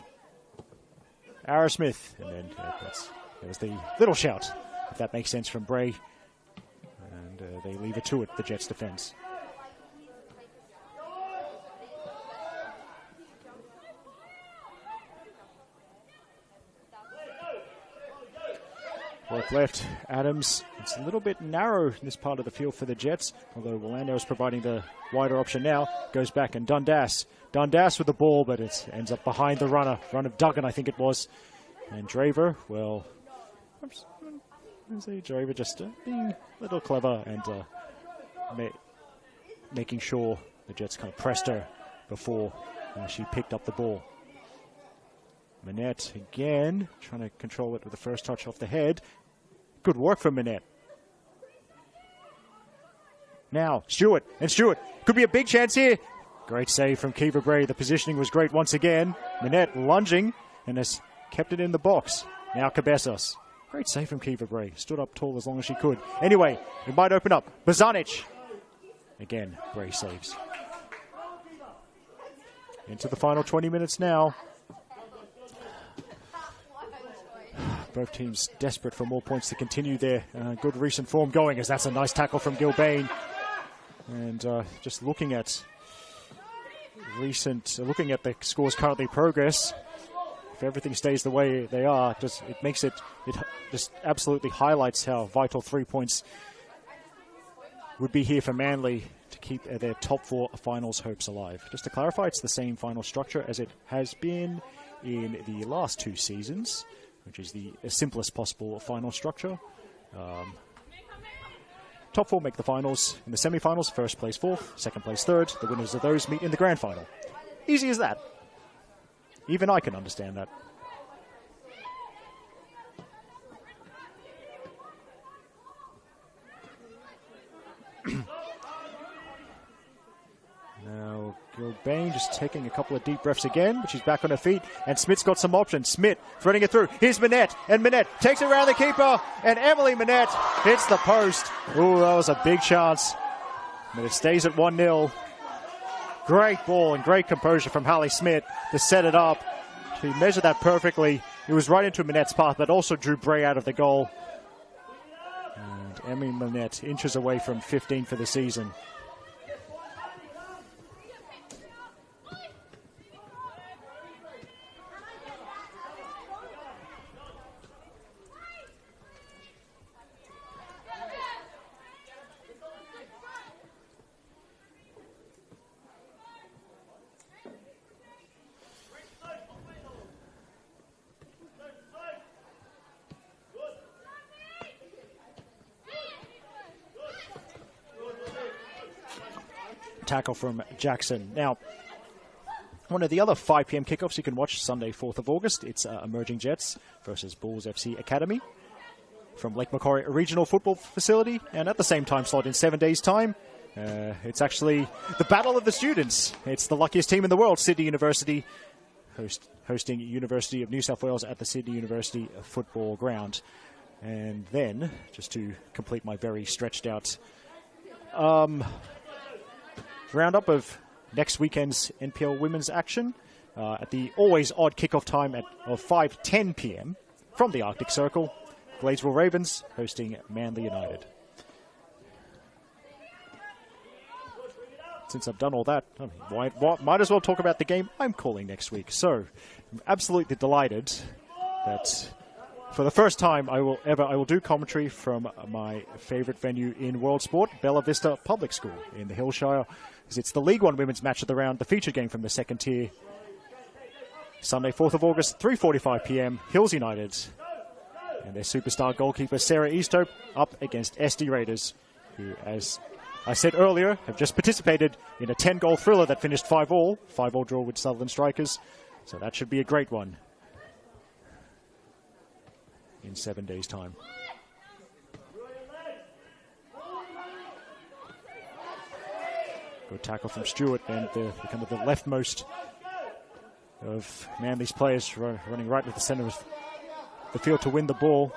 Arrowsmith. And then there was the little shout, if that makes sense, from Bray. And they leave it to it, the Jets defence. Fourth left, Adams. It's a little bit narrow in this part of the field for the Jets, although Orlando is providing the wider option now. Goes back, and Dundas. Dundas with the ball, but it ends up behind the run of Duggan, I think it was. And Draver, well, Draver just being a little clever and making sure the Jets kind of pressed her before she picked up the ball. Manette again, trying to control it with the first touch off the head. Good work from Manette. Now, Stewart, could be a big chance here. Great save from Kiva Bray. The positioning was great once again. Manette lunging and has kept it in the box. Now Cabezas. Great save from Kiva Bray. Stood up tall as long as she could. Anyway, it might open up. Bazanic. Again, Bray saves. Into the final 20 minutes now. Both teams desperate for more points to continue their good recent form going, as that's a nice tackle from Gilbane. And just looking at the scores currently progress, if everything stays the way they are, it just absolutely highlights how vital 3 points would be here for Manly to keep their top 4 finals hopes alive. Just to clarify, it's the same final structure as it has been in the last 2 seasons, which is the simplest possible final structure. Top 4 make the finals. In the semi-finals, first place 4th, second place 3rd. The winners of those meet in the grand final. Easy as that. Even I can understand that. Now, Gilbane just taking a couple of deep breaths again, but she's back on her feet, and Smith's got some options. Smith threading it through. Here's Manette, and Manette takes it around the keeper, and Emily Manette hits the post. Ooh, that was a big chance. But it stays at 1-0. Great ball and great composure from Hallie Smith to set it up. She measured that perfectly. It was right into Manette's path, but also drew Bray out of the goal. And Emily Manette inches away from 15 for the season. Tackle from Jackson. Now, one of the other 5 p.m. kickoffs you can watch Sunday, 4th of August. It's Emerging Jets versus Bulls FC Academy from Lake Macquarie Regional Football Facility. And at the same time slot in 7 days' time, it's actually the Battle of the Students. It's the luckiest team in the world, Sydney University, hosting University of New South Wales at the Sydney University Football Ground. And then, just to complete my very stretched out roundup of next weekend's NPL women's action at the always odd kickoff time of 5:10 p.m. from the Arctic Circle. Gladesville Ravens hosting Manly United. Since I've done all that, might as well talk about the game I'm calling next week. So, I'm absolutely delighted that for the first time I will do commentary from my favorite venue in world sport, Bella Vista Public School in the Hillshire. It's the League One women's match of the round, the featured game from the second tier. Sunday, 4th of August, 3:45 p.m. Hills United and their superstar goalkeeper Sarah Easthope up against SD Raiders, who, as I said earlier, have just participated in a 10-goal thriller that finished 5-5 draw with Sutherland Strikers. So that should be a great one in 7 days' time. Good tackle from Stewart, and the leftmost of Manly's players running right to the centre of the field to win the ball.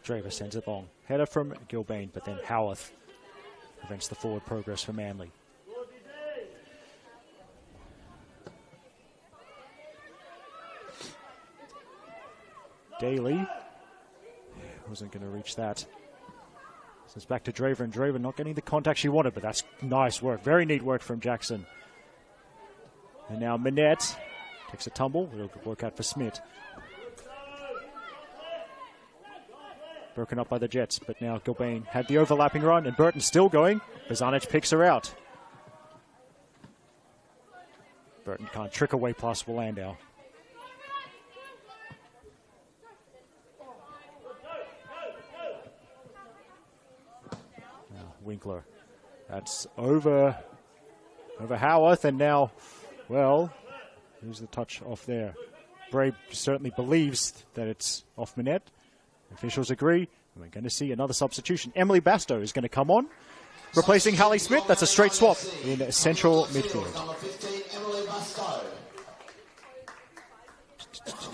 Draver sends it long. Header from Gilbane, but then Howarth prevents the forward progress for Manly. Daly wasn't going to reach that. So it's back to Draver, and Draver not getting the contact she wanted, but that's nice work. Very neat work from Jackson. And now Manette takes a tumble. It'll work out for Smith. Broken up by the Jets, but now Gilbane had the overlapping run, and Burton still going. Bozanic picks her out. Burton can't trick away past Willandau. Now Winkler. That's over Howarth, and now, well, who's the touch off there? Bray certainly believes that it's off Manette. Officials agree, and we're going to see another substitution. Emily Bastow is going to come on, replacing Hallie Smith. That's a straight swap in central midfield. Number 15, Emily Bastow.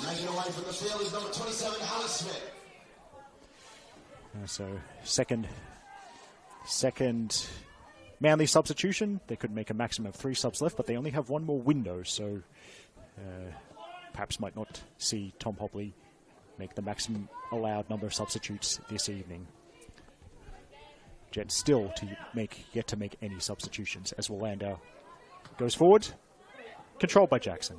Making away from the field is number 27, Hallie Smith. So second Manly substitution. They could make a maximum of 3 subs left, but they only have one more window, so perhaps might not see Tom Hopley make the maximum allowed number of substitutes this evening. Jets still yet to make any substitutions as Willandau goes forward, controlled by Jackson.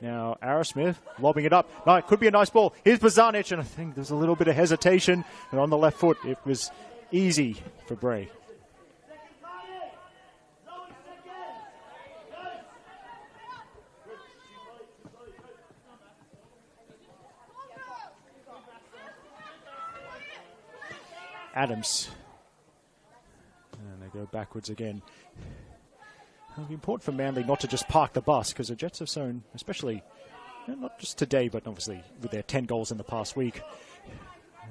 Now Arrowsmith lobbing it up. No, it could be a nice ball. Here's Bozanic, and I think there's a little bit of hesitation, and on the left foot it was easy for Bray. Adams. And they go backwards again. It'll be important for Manly not to just park the bus, because the Jets have shown, especially, not just today, but obviously with their 10 goals in the past week,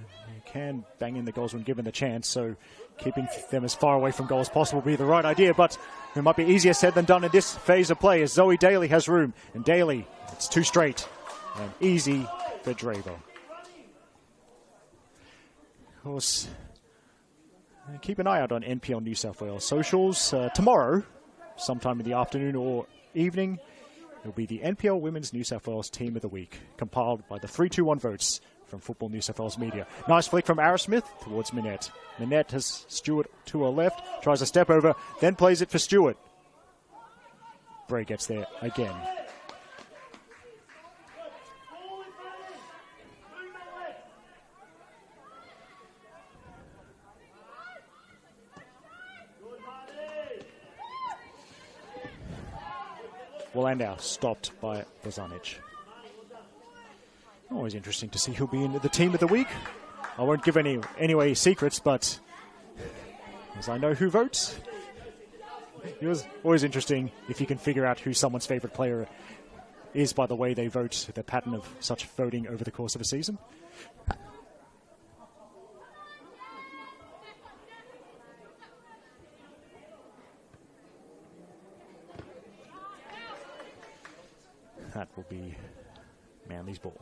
they can bang in the goals when given the chance, so keeping them as far away from goal as possible will be the right idea, but it might be easier said than done in this phase of play as Zoe Daly has room. And Daly, it's 2 straight and easy for Draver. Of course, keep an eye out on NPL New South Wales socials. Tomorrow, sometime in the afternoon or evening, it'll be the NPL Women's New South Wales Team of the Week, compiled by the 3-2-1 votes from Football New South Wales media. Nice flick from Arrowsmith towards Manette. Manette has Stewart to her left, tries a step over, then plays it for Stewart. Bray gets there again. Willandau stopped by Bozanic. Always interesting to see who'll be in the team of the week. I won't give any away secrets, but as I know who votes, it was always interesting if you can figure out who someone's favorite player is by the way they vote, the pattern of such voting over the course of a season. That will be Manly's ball.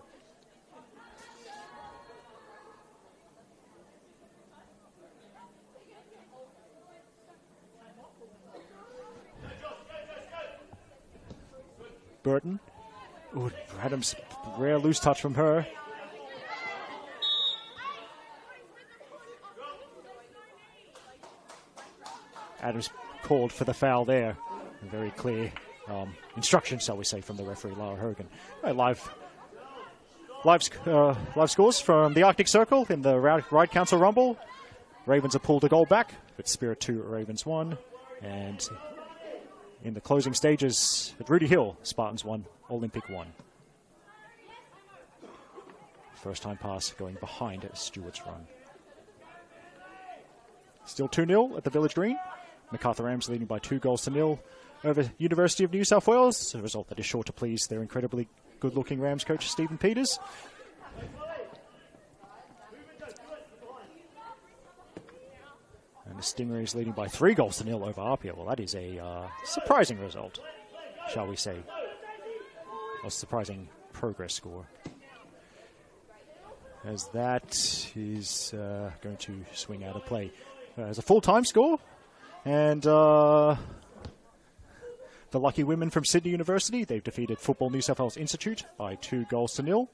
Burton. Ooh, Adams, rare loose touch from her. Adams called for the foul there. Very clear instructions, shall we say, from the referee, Lara Hogan. Live scores from the Arctic Circle in the Ride Council Rumble. Ravens have pulled a goal back, but Spirit 2, Ravens 1. And in the closing stages at Rudy Hill, Spartans 1, Olympic 1. First time pass going behind Stewart's run. Still 2-0 at the Village Green. MacArthur Rams leading by 2-0 over University of New South Wales. A result that is sure to please their incredibly good-looking Rams coach, Stephen Peters. And the Stingrays leading by 3-0 over Apia. Well, that is a surprising result, shall we say. A surprising progress score. as that is going to swing out of play. As a full-time score, and the lucky women from Sydney University, they've defeated Football New South Wales Institute by 2-0.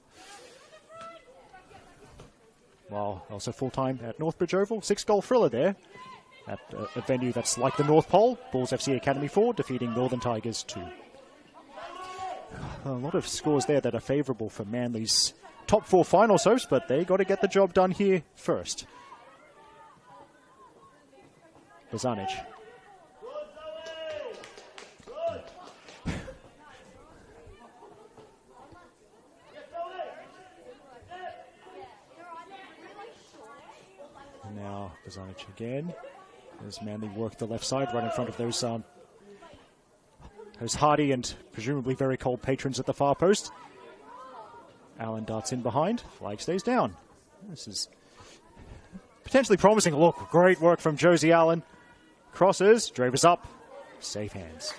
While also full-time at Northbridge Oval, 6-goal thriller there at a venue that's like the North Pole, Bulls FC Academy 4 defeating Northern Tigers 2. A lot of scores there that are favourable for Manly's top 4 finals hopes, but they got to get the job done here first. Bozanic. And now Bozanic again. As Manly work the left side right in front of those hardy and presumably very cold patrons at the far post. Allen darts in behind. Flag stays down. This is potentially promising. Look, great work from Josie Allen. Crosses, Dravers up, safe hands.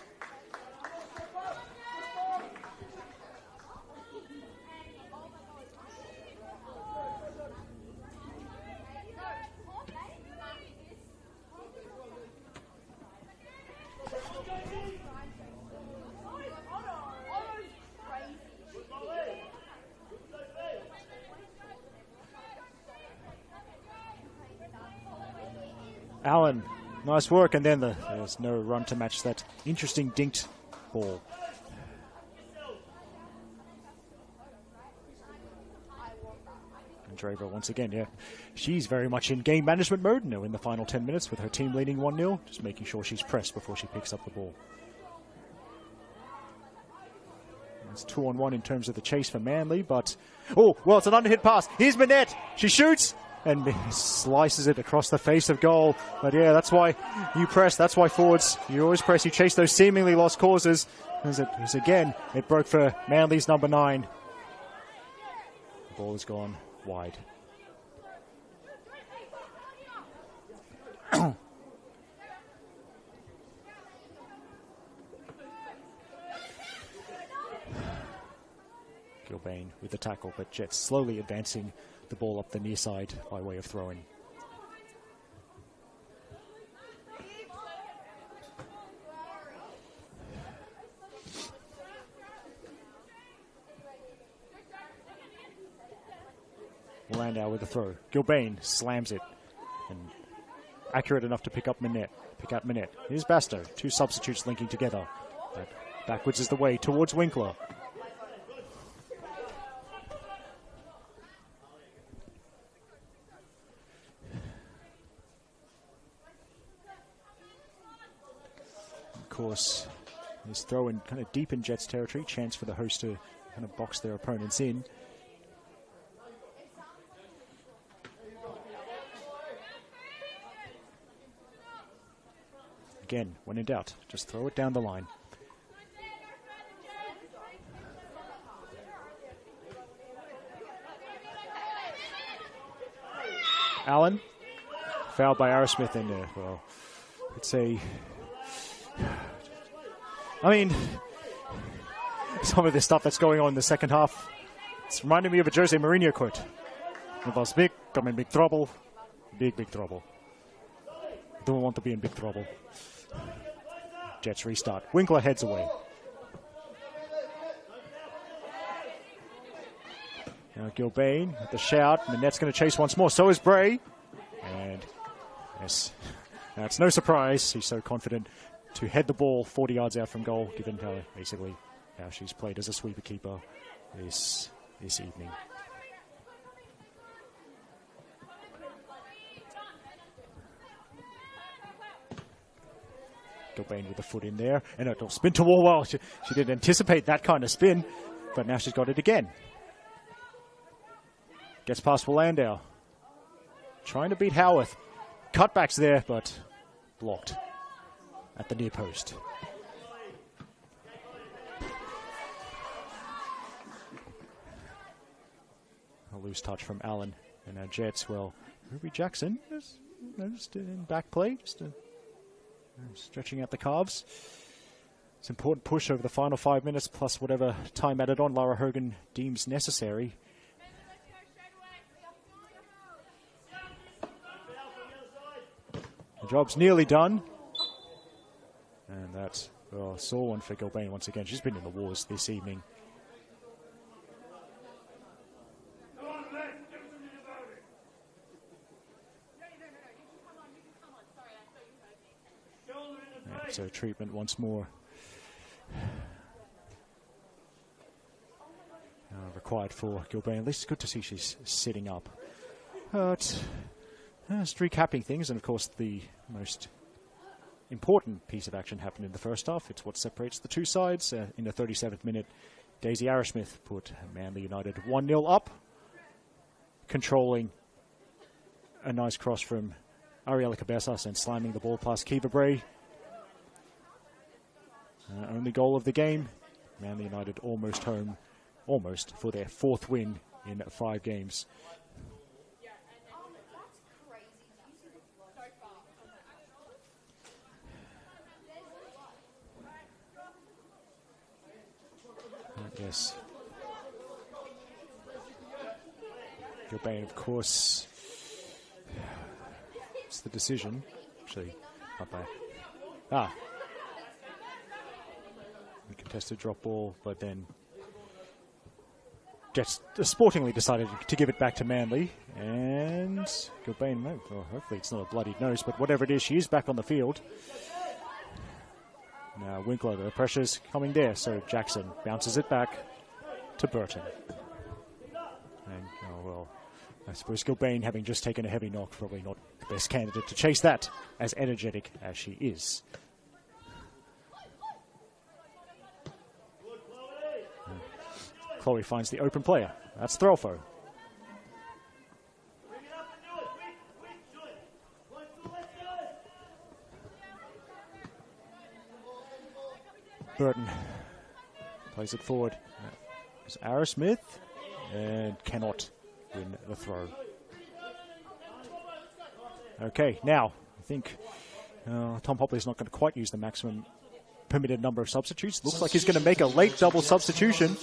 Allen, nice work, and then there's no run to match that interesting dinked ball. And Draver once again, yeah, she's very much in game management mode now in the final 10 minutes with her team leading 1-0, just making sure she's pressed before she picks up the ball. It's 2-on-1 in terms of the chase for Manly, but oh, well, it's an underhit pass. Here's Manette. She shoots and slices it across the face of goal. But yeah, that's why you press. That's why forwards, you always press. You chase those seemingly lost causes. As again, it broke for Manly's number 9. The ball has gone wide. Gilbane with the tackle, but Jets slowly advancing the ball up the near side by way of throwing. Landau with the throw. Gilbane slams it. And accurate enough to pick out Manette. Here's Basto. 2 substitutes linking together. But backwards is the way towards Winkler. Of course, this throw in kind of deep in Jets territory. Chance for the host to kind of box their opponents in. Again, when in doubt, just throw it down the line. Allen, fouled by Arrowsmith in there. Well, it's a... I mean, some of the stuff that's going on in the second half, it's reminding me of a Jose Mourinho quote. If I was big, I'm in big trouble. Big, big trouble. Don't want to be in big trouble. Jets restart. Winkler heads away. Now Gilbane with the shout. Manette's going to chase once more. So is Bray. And yes, now it's no surprise. He's so confident to head the ball 40 yards out from goal, given how basically how she's played as a sweeper keeper this evening. Gilbane with the foot in there, and it'll spin to Orwell. She didn't anticipate that kind of spin, but now she's got it again. Gets past Landau. Trying to beat Howarth. Cutbacks there, but blocked at the near post. A loose touch from Allen, and our Jets, well, Ruby Jackson is just in back play, just stretching out the calves. It's an important push over the final 5 minutes, plus whatever time added on Lara Hogan deems necessary. job's nearly done. And that's a sore one for Gilbane once again. She's been in the wars this evening. Yeah, so treatment once more. Required for Gilbane. At least it's good to see she's sitting up. But just recapping things, and of course the most important piece of action happened in the first half. It's what separates the two sides. In the 37th minute, Daisy Arrowsmith put Manly United 1-0 up, controlling a nice cross from Ariela Cabezas and slamming the ball past Kiva Bray. Only goal of the game. Manly United almost home, almost for their 4th win in 5 games. Yes. Gilbane, of course, it's the decision. Actually, not bad. The contested drop ball, but then Jets sportingly decided to give it back to Manly. And Gilbane, well, hopefully it's not a bloodied nose, but whatever it is, she is back on the field. Now Winkler, the pressure's coming there, so Jackson bounces it back to Burton. And, oh well, I suppose Gilbane, having just taken a heavy knock, probably not the best candidate to chase that, as energetic as she is. Chloe finds the open player. That's Threlfo. Burton plays it forward. It's Arrowsmith and cannot win the throw. Okay, now I think Tom Hopley's not going to quite use the maximum permitted number of substitutes. Looks like he's going to make a late double substitution,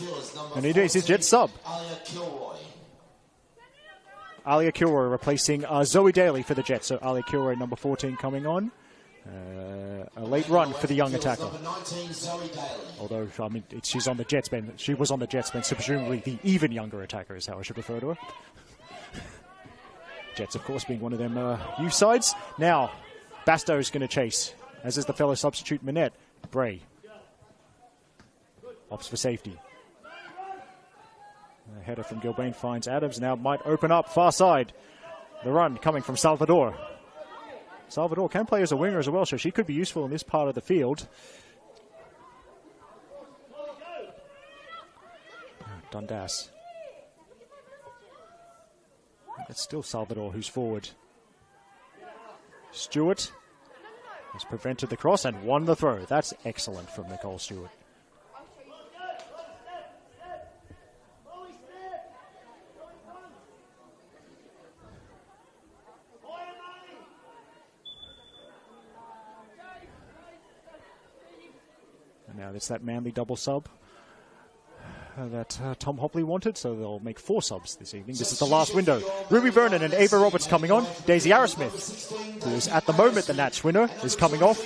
and it is his Jet sub. Alia Kilroy replacing Zoe Daly for the Jets. So Alia Kilroy, number 14, coming on. A late run for the young attacker. Although, I mean, she's on the Jets bench. She was on the Jets bench, so presumably the even younger attacker is how I should refer to her. Jets, of course, being one of them youth sides. Now, Basto's going to chase, as is the fellow substitute Minette. Bray opts for safety. The header from Gilbane finds Adams. Now might open up far side. The run coming from Salvador. Salvador can play as a winger as well, so she could be useful in this part of the field. Dundas. It's still Salvador who's forward. Stewart has prevented the cross and won the throw. That's excellent from Nicole Stewart. And now it's that Manly double sub that Tom Hopley wanted, so they'll make 4 subs this evening. This is the last window. Ruby Vernon and Ava Roberts coming on. Daisy Arrowsmith, who is at the moment the Nats winner, is coming off.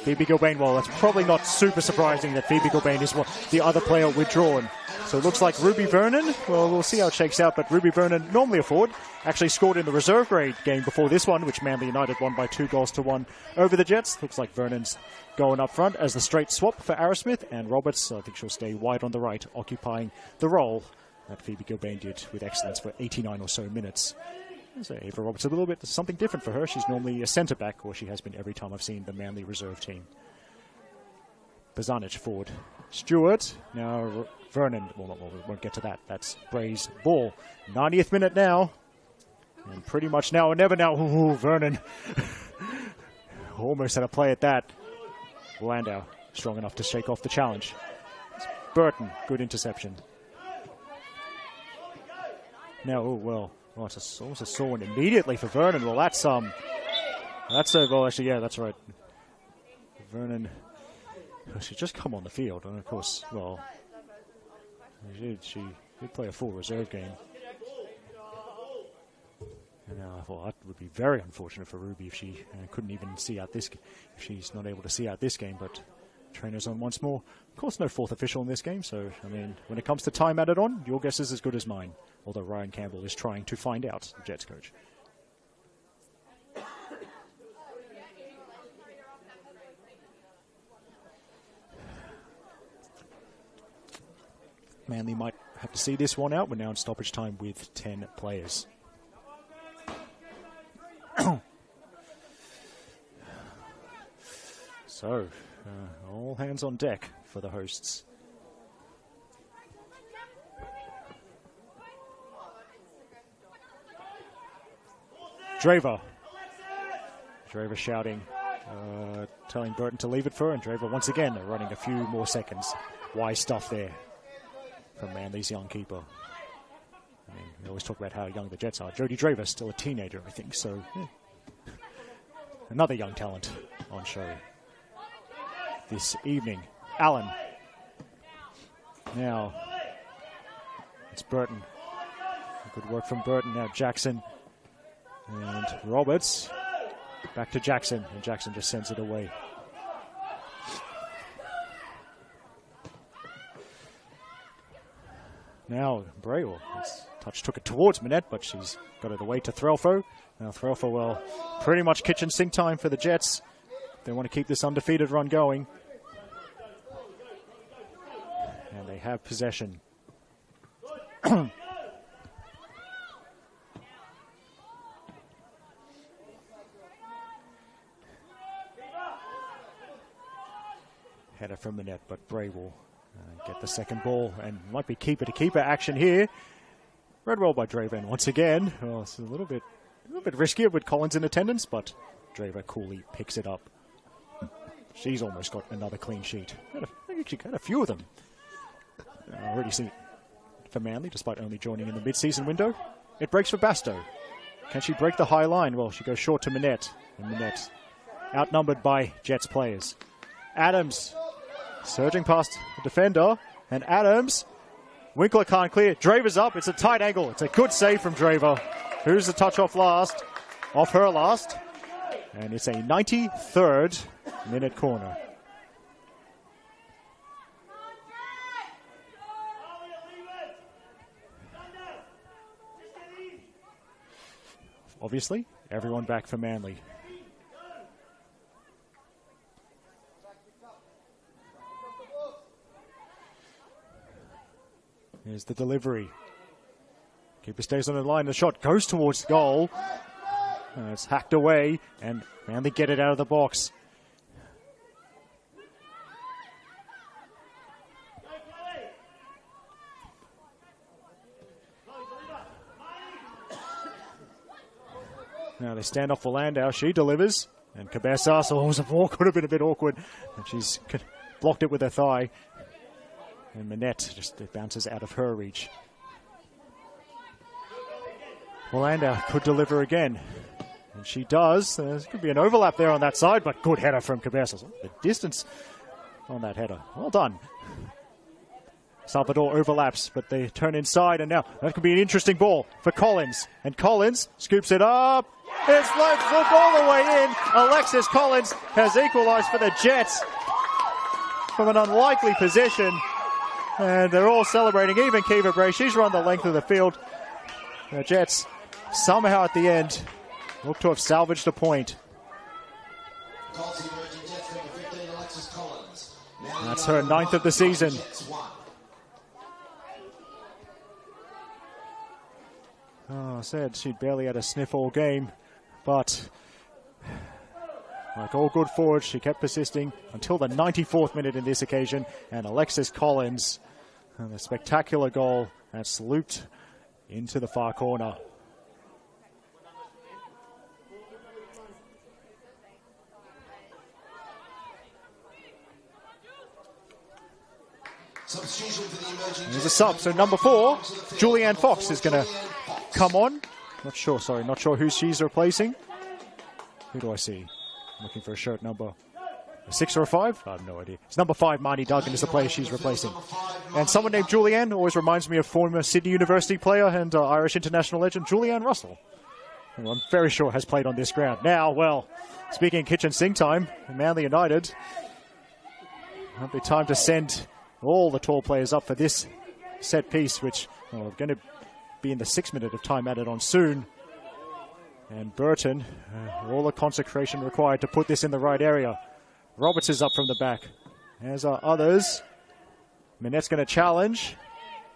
Phoebe Gilbane, well, that's probably not super surprising that Phoebe Gilbane is the other player withdrawn. So it looks like Ruby Vernon, well, we'll see how it shakes out, but Ruby Vernon, normally a forward, actually scored in the reserve grade game before this one, which Manly United won by 2-1 over the Jets. Looks like Vernon's going up front as the straight swap for Arrowsmith, and Roberts, I think she'll stay wide on the right, occupying the role that Phoebe Gilbane did with excellence for 89 or so minutes. So Ava Roberts, a little bit something different for her. She's normally a centre-back, or she has been every time I've seen the Manly reserve team. Bazanic forward. Stewart, now Vernon, well, we won't get to that. That's Bray's ball. 90th minute now. And pretty much now or never now. Ooh, Vernon. Almost had a play at that. Landau, strong enough to shake off the challenge. Burton, good interception. Now, oh, well, it's almost a sore one immediately for Vernon. Well, that's well, actually, yeah, that's right. Vernon, she'd just come on the field, and of course, well, she did play a full reserve game. And well, that would be very unfortunate for Ruby if she couldn't even see out this. If she's not able to see out this game, but trainers on once more. Of course, no fourth official in this game, so I mean, when it comes to time added on, your guess is as good as mine. Although Ryan Campbell is trying to find out, the Jets coach. Manly might have to see this one out. We're now in stoppage time with 10 players. So, all hands on deck for the hosts. Draver shouting, telling Burton to leave it for her, and Draver once again running a few more seconds. Wise stuff there from Manly's young keeper. I mean, we always talk about how young the Jets are. Jodie Draver, still a teenager, I think, so yeah. Another young talent on show this evening. Allen. Now, it's Burton. Good work from Burton. Now Jackson and Roberts. Back to Jackson, and Jackson just sends it away. Now, Braille, touch took it towards Manette, but she's got it away to Threlfo. Now Threlfo, well, pretty much kitchen sink time for the Jets. They want to keep this undefeated run going. And they have possession. Header from Manette, but Bray will get the second ball, and might be keeper-to-keeper action here. Red roll by Draven once again. Well, it's a little bit riskier with Collins in attendance, but Draver coolly picks it up. She's almost got another clean sheet. I think she got a few of them. Already seen it for Manly, despite only joining in the mid-season window. It breaks for Basto. Can she break the high line? Well, she goes short to Manette, and Manette outnumbered by Jets players. Adams surging past the defender, and Adams, Winkler can't clear. Draver's up. It's a tight angle. It's a good save from Draver. Who's the touch off her last? And it's a 93rd minute corner. Obviously, everyone back for Manly. Here's the delivery. Keeper stays on the line. The shot goes towards goal. It's hacked away, and Manly get it out of the box. Now they stand off for Landau. She delivers, and Cabezas, the ball could have been a bit awkward, and she's blocked it with her thigh. And Manette just bounces out of her reach. Landau could deliver again. And she does. There could be an overlap there on that side, but good header from Cabezas. The distance on that header. Well done. Salvador overlaps, but they turn inside, and now that could be an interesting ball for Collins. And Collins scoops it up. It's flipped all the way in. Alexis Collins has equalized for the Jets from an unlikely position. And they're all celebrating, even Kiva Bray. She's run the length of the field. The Jets somehow at the end look to have salvaged a point. That's her 9th of the season. Oh, I said she'd barely had a sniff all game, but like all good forwards, she kept persisting until the 94th minute in this occasion, and Alexis Collins, and a spectacular goal that's looped into the far corner. There's a sub, so number 4, Julianne Fox is going to come on. Not sure who she's replacing. Who do I see? I'm looking for a shirt number. A 6 or a 5? I have no idea. It's number 5, Marnie Duggan, is the player she's replacing. And someone named Julianne always reminds me of former Sydney University player and Irish international legend Julianne Russell. who I'm very sure has played on this ground. Now, well, speaking of kitchen sink time, Manly United, might be time to send all the tall players up for this set piece, which we're going to be in the 6th minute of time added on soon. And Burton, all the concentration required to put this in the right area. Roberts is up from the back, as are others. Minette's going to challenge.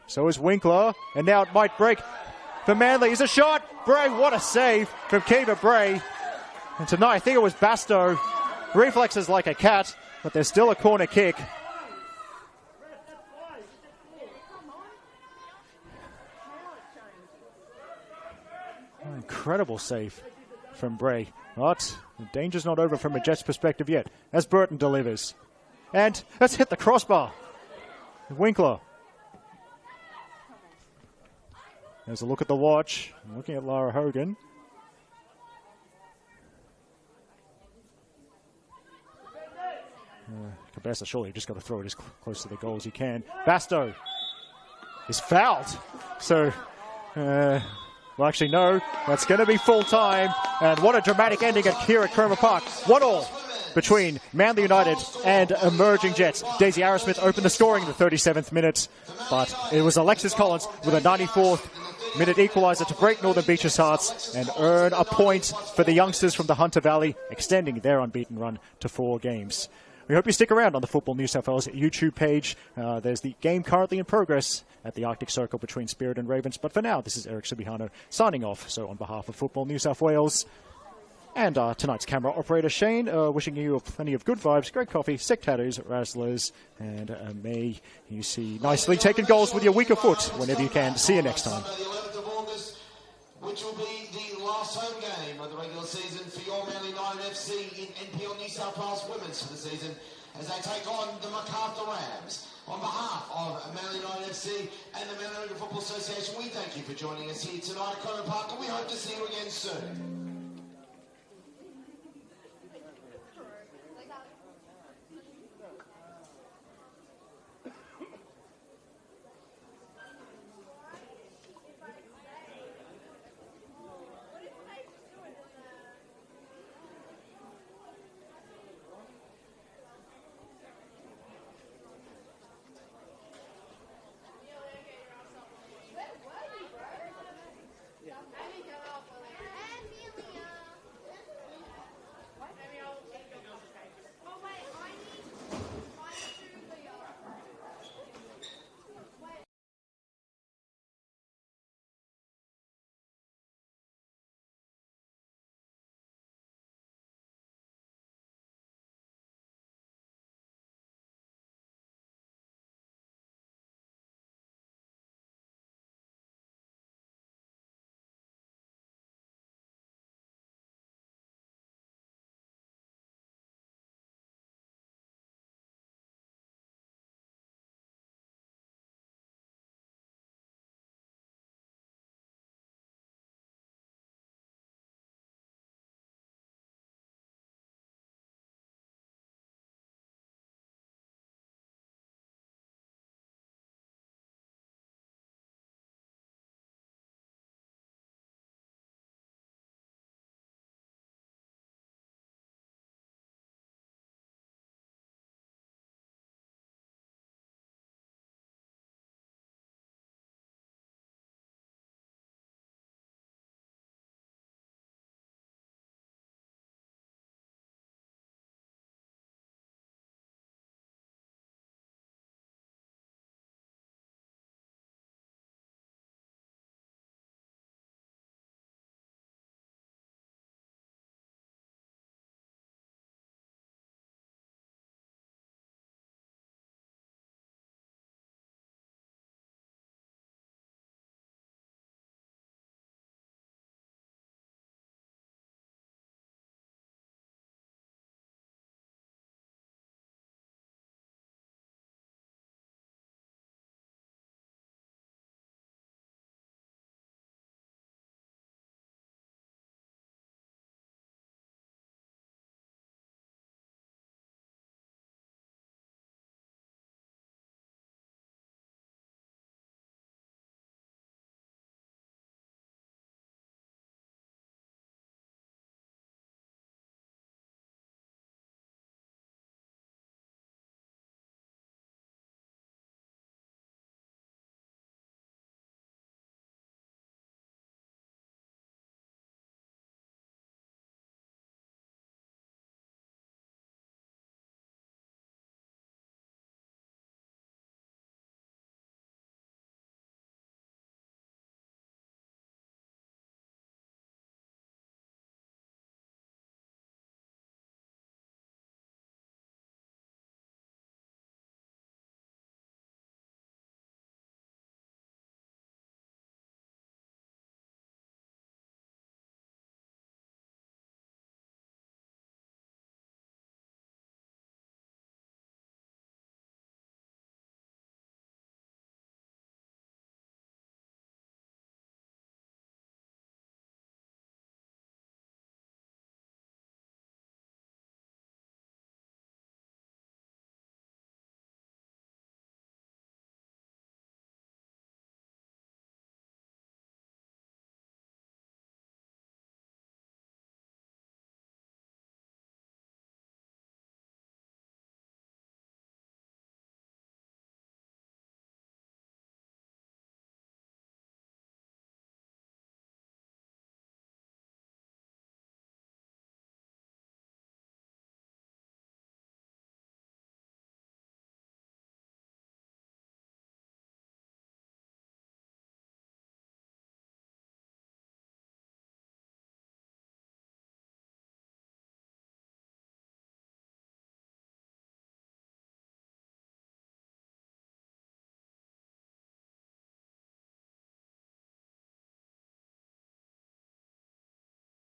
So is Winkler. And now it might break for Manly. Is a shot. Bray, what a save from Kiva Bray. And tonight, I think it was Basto. Reflexes like a cat, but there's still a corner kick. Incredible save from Bray. But the danger's not over from a Jets perspective yet, as Burton delivers. And let's hit the crossbar. Winkler. There's a look at the watch. Looking at Lara Hogan. Cabeza, surely you just got to throw it as close to the goal as you can. Basto is fouled. So, well, actually, no. That's going to be full time. And what a dramatic ending here at Cromer Park. 1-1 between Manly United and emerging Jets. Daisy Arrowsmith opened the scoring in the 37th minute. But it was Alexis Collins with a 94th minute equalizer to break Northern Beaches' hearts and earn a point for the youngsters from the Hunter Valley, extending their unbeaten run to 4 games. We hope you stick around on the Football New South Wales YouTube page. There's the game currently in progress at the Arctic Circle between Spirit and Ravens. But for now, this is Eric Subihano signing off. So on behalf of Football New South Wales and tonight's camera operator Shane, wishing you plenty of good vibes, great coffee, sick tattoos, razzlers, and may you see nicely taken goals with your weaker foot whenever you can. See you next time. Which will be the last home game of the regular season for your Manly United FC in NPL New South Wales Women's for the season as they take on the MacArthur Rams. On behalf of Manly United FC and the Manly Football Association, we thank you for joining us here tonight at Cromer Park, and we hope to see you again soon.